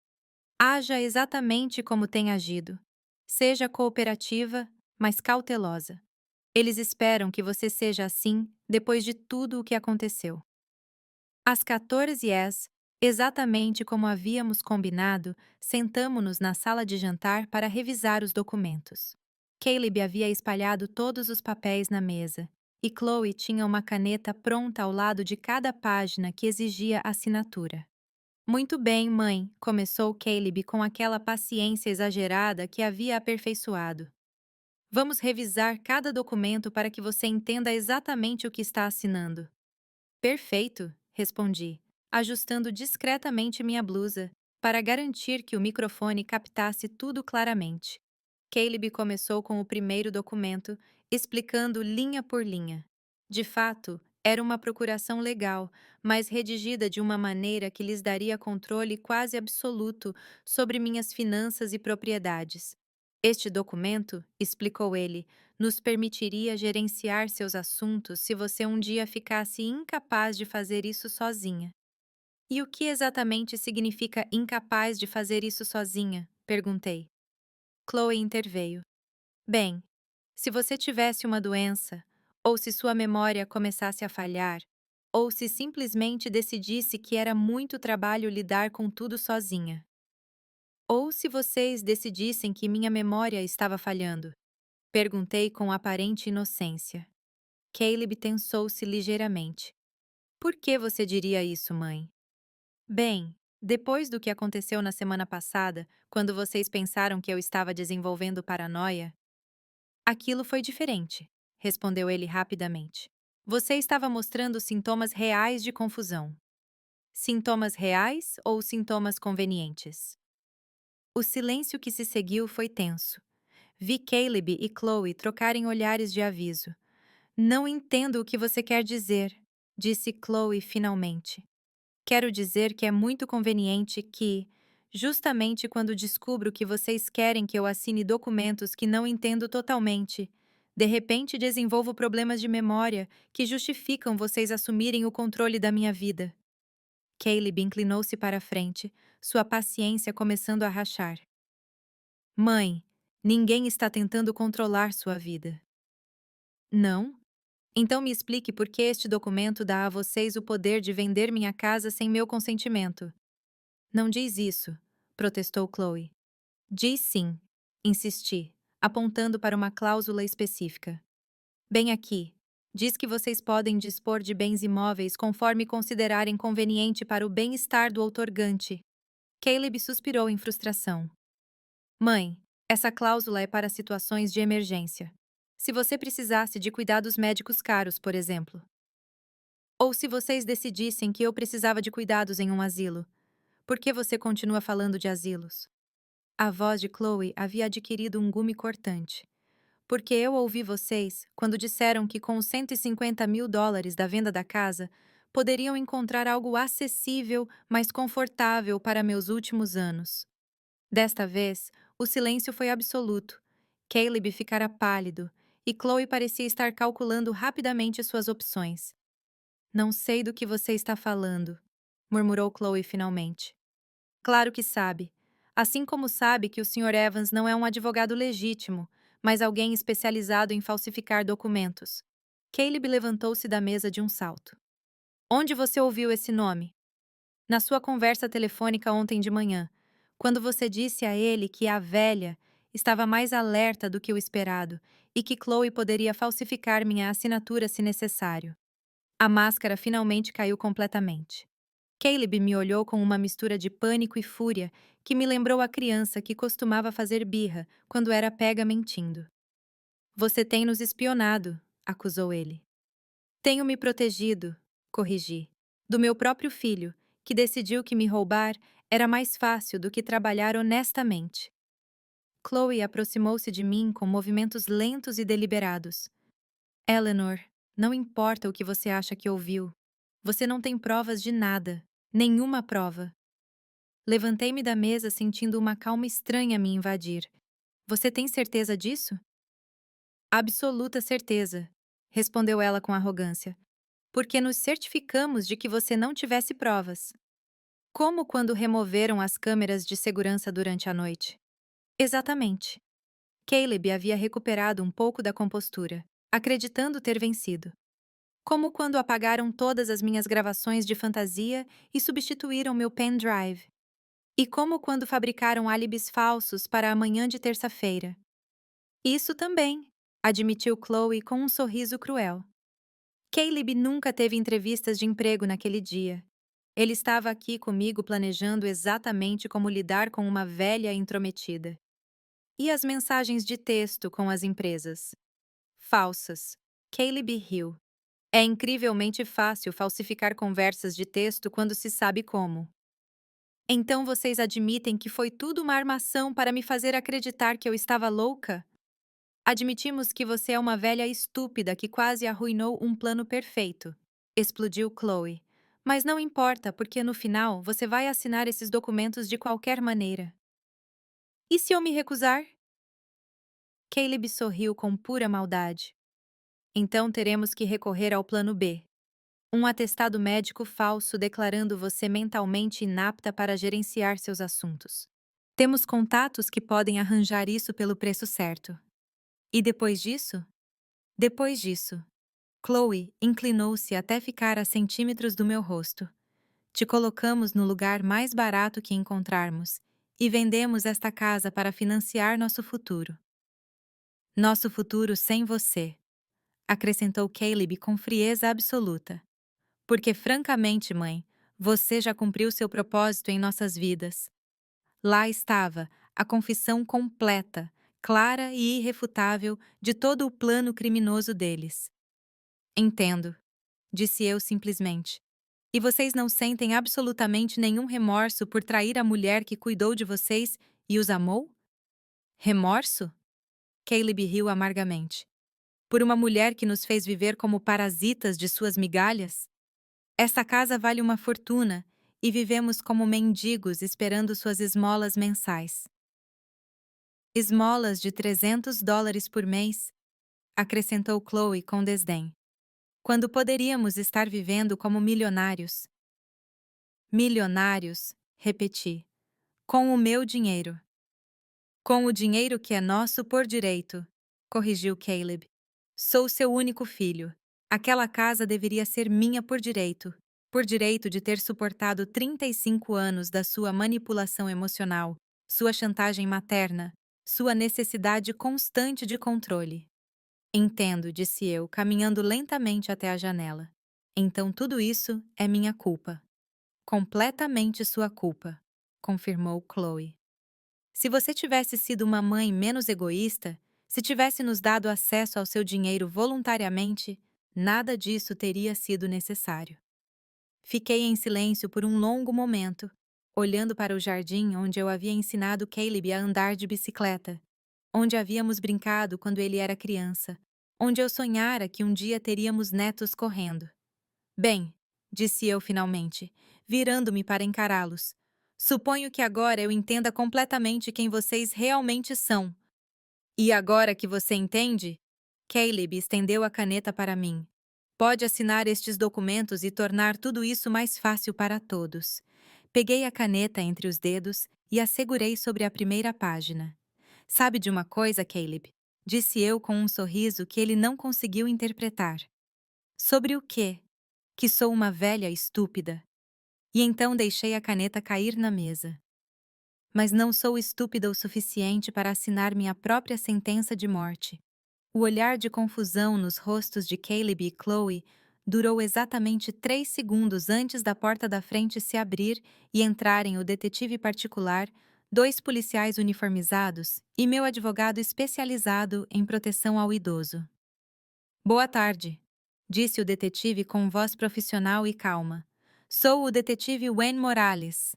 haja exatamente como tem agido. Seja cooperativa, mas cautelosa. Eles esperam que você seja assim depois de tudo o que aconteceu. Às 14h, exatamente como havíamos combinado, sentamo-nos na sala de jantar para revisar os documentos. Caleb havia espalhado todos os papéis na mesa, e Chloe tinha uma caneta pronta ao lado de cada página que exigia assinatura. Muito bem, mãe, começou Caleb com aquela paciência exagerada que havia aperfeiçoado. Vamos revisar cada documento para que você entenda exatamente o que está assinando. Perfeito, respondi, ajustando discretamente minha blusa, para garantir que o microfone captasse tudo claramente. Caleb começou com o primeiro documento, explicando linha por linha. De fato, era uma procuração legal, mas redigida de uma maneira que lhes daria controle quase absoluto sobre minhas finanças e propriedades. Este documento, explicou ele, nos permitiria gerenciar seus assuntos se você um dia ficasse incapaz de fazer isso sozinha. E o que exatamente significa incapaz de fazer isso sozinha? Perguntei. Chloe interveio. Bem, se você tivesse uma doença, ou se sua memória começasse a falhar, ou se simplesmente decidisse que era muito trabalho lidar com tudo sozinha. Ou se vocês decidissem que minha memória estava falhando. Perguntei com aparente inocência. Caleb tensou-se ligeiramente. Por que você diria isso, mãe? Bem, depois do que aconteceu na semana passada, quando vocês pensaram que eu estava desenvolvendo paranoia, aquilo foi diferente, respondeu ele rapidamente. Você estava mostrando sintomas reais de confusão. Sintomas reais ou sintomas convenientes? O silêncio que se seguiu foi tenso. Vi Caleb e Chloe trocarem olhares de aviso. Não entendo o que você quer dizer, disse Chloe finalmente. Quero dizer que é muito conveniente que, justamente quando descubro que vocês querem que eu assine documentos que não entendo totalmente, de repente desenvolvo problemas de memória que justificam vocês assumirem o controle da minha vida. Caleb inclinou-se para a frente, sua paciência começando a rachar. Mãe, ninguém está tentando controlar sua vida. Não? Então me explique por que este documento dá a vocês o poder de vender minha casa sem meu consentimento. Não diz isso, protestou Chloe. Diz sim, insisti, apontando para uma cláusula específica. Bem aqui. Diz que vocês podem dispor de bens imóveis conforme considerarem conveniente para o bem-estar do outorgante. Caleb suspirou em frustração. Mãe, essa cláusula é para situações de emergência. Se você precisasse de cuidados médicos caros, por exemplo. Ou se vocês decidissem que eu precisava de cuidados em um asilo. Por que você continua falando de asilos? A voz de Chloe havia adquirido um gume cortante. Porque eu ouvi vocês quando disseram que com os US$ 150.000 da venda da casa, poderiam encontrar algo acessível, mas confortável para meus últimos anos. Desta vez, o silêncio foi absoluto. Caleb ficara pálido, e Chloe parecia estar calculando rapidamente suas opções. Não sei do que você está falando, murmurou Chloe finalmente. Claro que sabe. Assim como sabe que o Sr. Evans não é um advogado legítimo, mas alguém especializado em falsificar documentos. Caleb levantou-se da mesa de um salto. Onde você ouviu esse nome? Na sua conversa telefônica ontem de manhã, quando você disse a ele que a velha estava mais alerta do que o esperado e que Chloe poderia falsificar minha assinatura se necessário. A máscara finalmente caiu completamente. Caleb me olhou com uma mistura de pânico e fúria que me lembrou a criança que costumava fazer birra quando era pega mentindo. Você tem nos espionado, acusou ele. Tenho me protegido, corrigi, do meu próprio filho, que decidiu que me roubar era mais fácil do que trabalhar honestamente. Chloe aproximou-se de mim com movimentos lentos e deliberados. Eleanor, não importa o que você acha que ouviu. Você não tem provas de nada, nenhuma prova. Levantei-me da mesa sentindo uma calma estranha me invadir. Você tem certeza disso? Absoluta certeza, respondeu ela com arrogância. Porque nos certificamos de que você não tivesse provas. Como quando removeram as câmeras de segurança durante a noite. Exatamente. Caleb havia recuperado um pouco da compostura, acreditando ter vencido. Como quando apagaram todas as minhas gravações de fantasia e substituíram meu pendrive. E como quando fabricaram álibis falsos para a manhã de terça-feira. Isso também, admitiu Chloe com um sorriso cruel. Caleb nunca teve entrevistas de emprego naquele dia. Ele estava aqui comigo planejando exatamente como lidar com uma velha intrometida. E as mensagens de texto com as empresas? Falsas. Caleb riu. É incrivelmente fácil falsificar conversas de texto quando se sabe como. Então vocês admitem que foi tudo uma armação para me fazer acreditar que eu estava louca? Admitimos que você é uma velha estúpida que quase arruinou um plano perfeito. Explodiu Chloe. Mas não importa, porque no final você vai assinar esses documentos de qualquer maneira. E se eu me recusar? Caleb sorriu com pura maldade. Então teremos que recorrer ao plano B. Um atestado médico falso declarando você mentalmente inapta para gerenciar seus assuntos. Temos contatos que podem arranjar isso pelo preço certo. E depois disso? Depois disso, Chloe inclinou-se até ficar a centímetros do meu rosto. Te colocamos no lugar mais barato que encontrarmos e vendemos esta casa para financiar nosso futuro. Nosso futuro sem você, acrescentou Caleb com frieza absoluta. Porque, francamente, mãe, você já cumpriu seu propósito em nossas vidas. Lá estava a confissão completa, clara e irrefutável de todo o plano criminoso deles. Entendo, disse eu simplesmente. E vocês não sentem absolutamente nenhum remorso por trair a mulher que cuidou de vocês e os amou? Remorso? Caleb riu amargamente. Por uma mulher que nos fez viver como parasitas de suas migalhas? Esta casa vale uma fortuna e vivemos como mendigos esperando suas esmolas mensais. Esmolas de $300 por mês, acrescentou Chloe com desdém. Quando poderíamos estar vivendo como milionários. Milionários, repeti. Com o meu dinheiro. Com o dinheiro que é nosso por direito, corrigiu Caleb. Sou seu único filho. Aquela casa deveria ser minha por direito de ter suportado 35 anos da sua manipulação emocional, sua chantagem materna, sua necessidade constante de controle. Entendo, disse eu, caminhando lentamente até a janela. Então tudo isso é minha culpa. Completamente sua culpa, confirmou Chloe. Se você tivesse sido uma mãe menos egoísta, se tivesse nos dado acesso ao seu dinheiro voluntariamente, nada disso teria sido necessário. Fiquei em silêncio por um longo momento, olhando para o jardim onde eu havia ensinado Caleb a andar de bicicleta, onde havíamos brincado quando ele era criança, onde eu sonhara que um dia teríamos netos correndo. Bem, disse eu finalmente, virando-me para encará-los. Suponho que agora eu entenda completamente quem vocês realmente são. E agora que você entende? Caleb estendeu a caneta para mim. Pode assinar estes documentos e tornar tudo isso mais fácil para todos. Peguei a caneta entre os dedos e a segurei sobre a primeira página. Sabe de uma coisa, Caleb? disse eu com um sorriso que ele não conseguiu interpretar. Sobre o quê? Que sou uma velha estúpida. E então deixei a caneta cair na mesa. Mas não sou estúpida o suficiente para assinar minha própria sentença de morte. O olhar de confusão nos rostos de Caleb e Chloe durou exatamente 3 segundos antes da porta da frente se abrir e entrarem o detetive particular, 2 policiais uniformizados e meu advogado especializado em proteção ao idoso. Boa tarde, disse o detetive com voz profissional e calma. Sou o detetive Wayne Morales.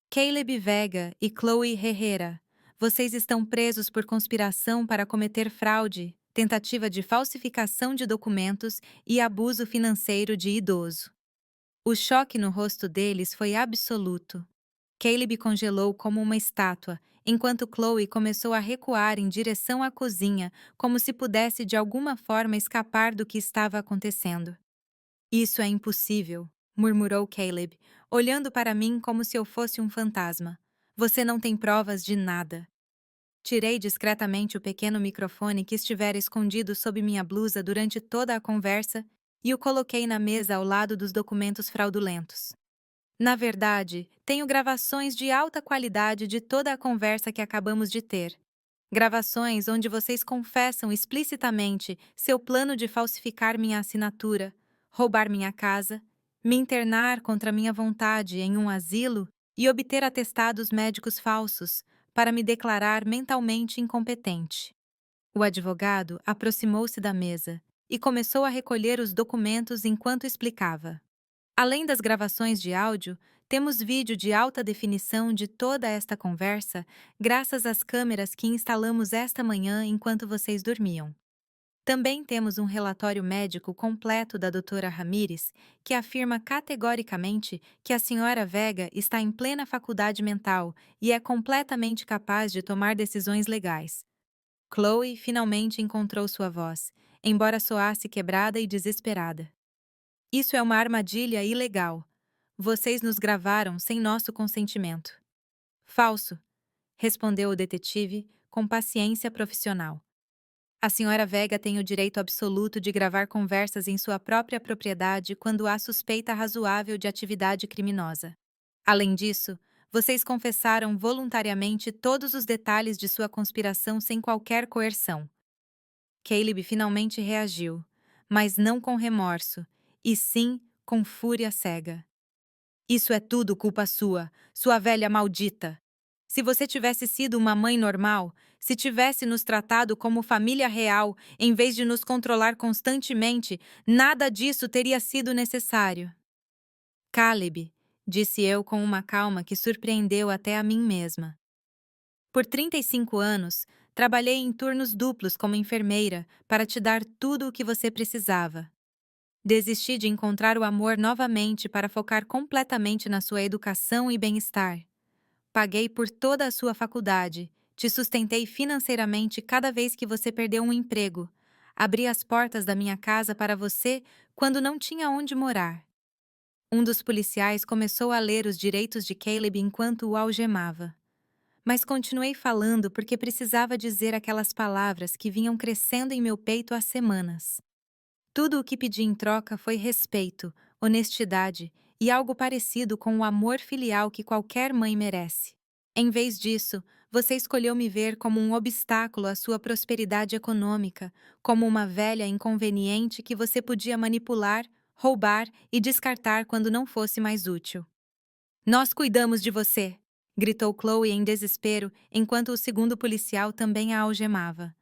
Caleb Vega e Chloe Herrera, vocês estão presos por conspiração para cometer fraude, tentativa de falsificação de documentos e abuso financeiro de idoso. O choque no rosto deles foi absoluto. Caleb congelou como uma estátua, enquanto Chloe começou a recuar em direção à cozinha, como se pudesse de alguma forma escapar do que estava acontecendo. Isso é impossível, murmurou Caleb, olhando para mim como se eu fosse um fantasma. Você não tem provas de nada. Tirei discretamente o pequeno microfone que estivera escondido sob minha blusa durante toda a conversa e o coloquei na mesa ao lado dos documentos fraudulentos. Na verdade, tenho gravações de alta qualidade de toda a conversa que acabamos de ter. Gravações onde vocês confessam explicitamente seu plano de falsificar minha assinatura, roubar minha casa, me internar contra minha vontade em um asilo e obter atestados médicos falsos para me declarar mentalmente incompetente. O advogado aproximou-se da mesa e começou a recolher os documentos enquanto explicava. Além das gravações de áudio, temos vídeo de alta definição de toda esta conversa, graças às câmeras que instalamos esta manhã enquanto vocês dormiam. Também temos um relatório médico completo da doutora Ramírez, que afirma categoricamente que a senhora Vega está em plena faculdade mental e é completamente capaz de tomar decisões legais. Chloe finalmente encontrou sua voz, embora soasse quebrada e desesperada. Isso é uma armadilha ilegal. Vocês nos gravaram sem nosso consentimento. Falso, respondeu o detetive com paciência profissional. A senhora Vega tem o direito absoluto de gravar conversas em sua própria propriedade quando há suspeita razoável de atividade criminosa. Além disso, vocês confessaram voluntariamente todos os detalhes de sua conspiração sem qualquer coerção. Caleb finalmente reagiu, mas não com remorso, e sim com fúria cega. Isso é tudo culpa sua, sua velha maldita. Se você tivesse sido uma mãe normal, se tivesse nos tratado como família real, em vez de nos controlar constantemente, nada disso teria sido necessário. Caleb, disse eu com uma calma que surpreendeu até a mim mesma. Por 35 anos, trabalhei em turnos duplos como enfermeira para te dar tudo o que você precisava. Desisti de encontrar o amor novamente para focar completamente na sua educação e bem-estar. Paguei por toda a sua faculdade, te sustentei financeiramente cada vez que você perdeu um emprego. Abri as portas da minha casa para você quando não tinha onde morar. Um dos policiais começou a ler os direitos de Caleb enquanto o algemava. Mas continuei falando porque precisava dizer aquelas palavras que vinham crescendo em meu peito há semanas. Tudo o que pedi em troca foi respeito, honestidade e algo parecido com o amor filial que qualquer mãe merece. Em vez disso, você escolheu me ver como um obstáculo à sua prosperidade econômica, como uma velha inconveniente que você podia manipular, roubar e descartar quando não fosse mais útil. Nós cuidamos de você, gritou Chloe em desespero, enquanto o segundo policial também a algemava.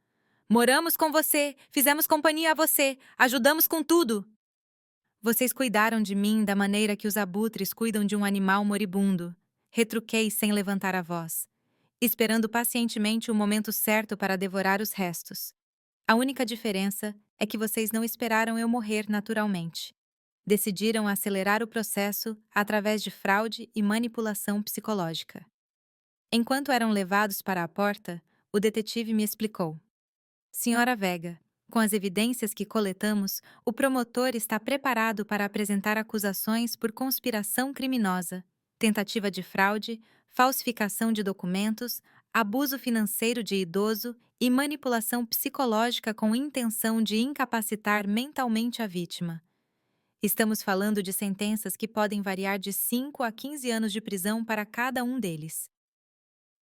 Moramos com você, fizemos companhia a você, ajudamos com tudo. Vocês cuidaram de mim da maneira que os abutres cuidam de um animal moribundo. Retruquei sem levantar a voz, esperando pacientemente o momento certo para devorar os restos. A única diferença é que vocês não esperaram eu morrer naturalmente. Decidiram acelerar o processo através de fraude e manipulação psicológica. Enquanto eram levados para a porta, o detetive me explicou. Senhora Vega, com as evidências que coletamos, o promotor está preparado para apresentar acusações por conspiração criminosa, tentativa de fraude, falsificação de documentos, abuso financeiro de idoso e manipulação psicológica com intenção de incapacitar mentalmente a vítima. Estamos falando de sentenças que podem variar de 5 a 15 anos de prisão para cada um deles.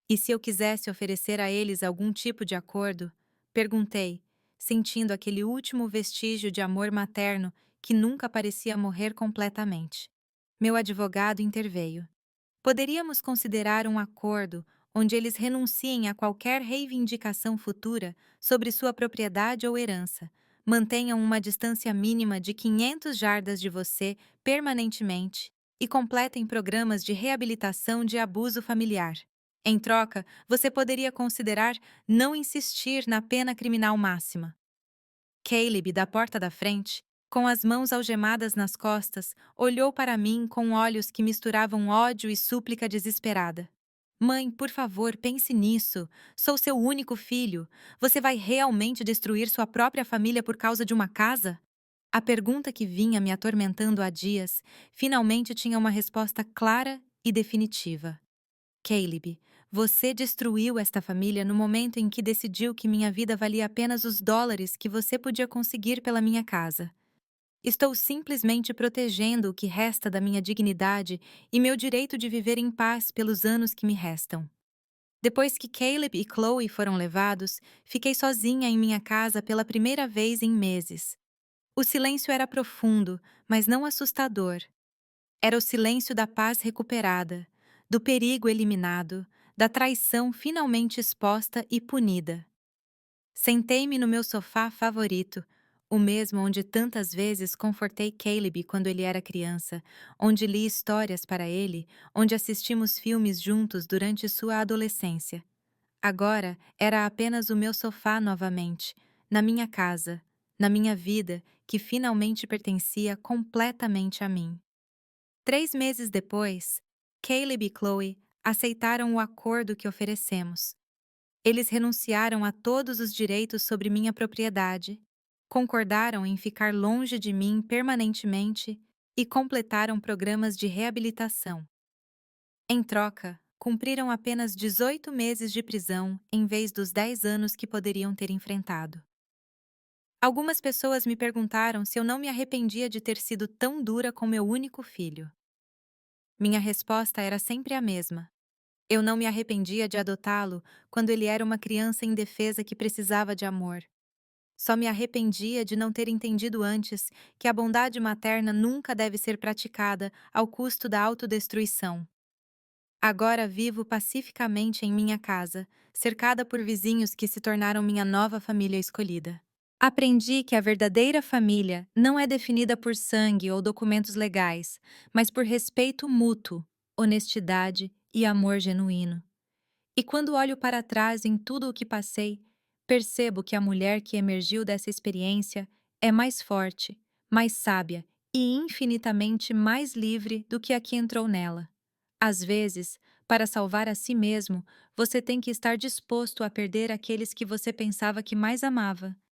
E se eu quisesse oferecer a eles algum tipo de acordo? Perguntei, sentindo aquele último vestígio de amor materno que nunca parecia morrer completamente. Meu advogado interveio. Poderíamos considerar um acordo onde eles renunciem a qualquer reivindicação futura sobre sua propriedade ou herança, mantenham uma distância mínima de 500 jardas de você permanentemente e completem programas de reabilitação de abuso familiar. Em troca, você poderia considerar não insistir na pena criminal máxima. Caleb, da porta da frente, com as mãos algemadas nas costas, olhou para mim com olhos que misturavam ódio e súplica desesperada. Mãe, por favor, pense nisso. Sou seu único filho. Você vai realmente destruir sua própria família por causa de uma casa? A pergunta que vinha me atormentando há dias finalmente tinha uma resposta clara e definitiva. Caleb, você destruiu esta família no momento em que decidiu que minha vida valia apenas os dólares que você podia conseguir pela minha casa. Estou simplesmente protegendo o que resta da minha dignidade e meu direito de viver em paz pelos anos que me restam. Depois que Caleb e Chloe foram levados, fiquei sozinha em minha casa pela primeira vez em meses. O silêncio era profundo, mas não assustador. Era o silêncio da paz recuperada, do perigo eliminado, da traição finalmente exposta e punida. Sentei-me no meu sofá favorito, o mesmo onde tantas vezes confortei Caleb quando ele era criança, onde li histórias para ele, onde assistimos filmes juntos durante sua adolescência. Agora era apenas o meu sofá novamente, na minha casa, na minha vida que finalmente pertencia completamente a mim. 3 meses depois, Caleb e Chloe aceitaram o acordo que oferecemos. Eles renunciaram a todos os direitos sobre minha propriedade, concordaram em ficar longe de mim permanentemente e completaram programas de reabilitação. Em troca, cumpriram apenas 18 meses de prisão em vez dos 10 anos que poderiam ter enfrentado. Algumas pessoas me perguntaram se eu não me arrependia de ter sido tão dura com meu único filho. Minha resposta era sempre a mesma. Eu não me arrependia de adotá-lo quando ele era uma criança indefesa que precisava de amor. Só me arrependia de não ter entendido antes que a bondade materna nunca deve ser praticada ao custo da autodestruição. Agora vivo pacificamente em minha casa, cercada por vizinhos que se tornaram minha nova família escolhida. Aprendi que a verdadeira família não é definida por sangue ou documentos legais, mas por respeito mútuo, honestidade e amor genuíno. E quando olho para trás em tudo o que passei, percebo que a mulher que emergiu dessa experiência é mais forte, mais sábia e infinitamente mais livre do que a que entrou nela. Às vezes, para salvar a si mesmo, você tem que estar disposto a perder aqueles que você pensava que mais amava.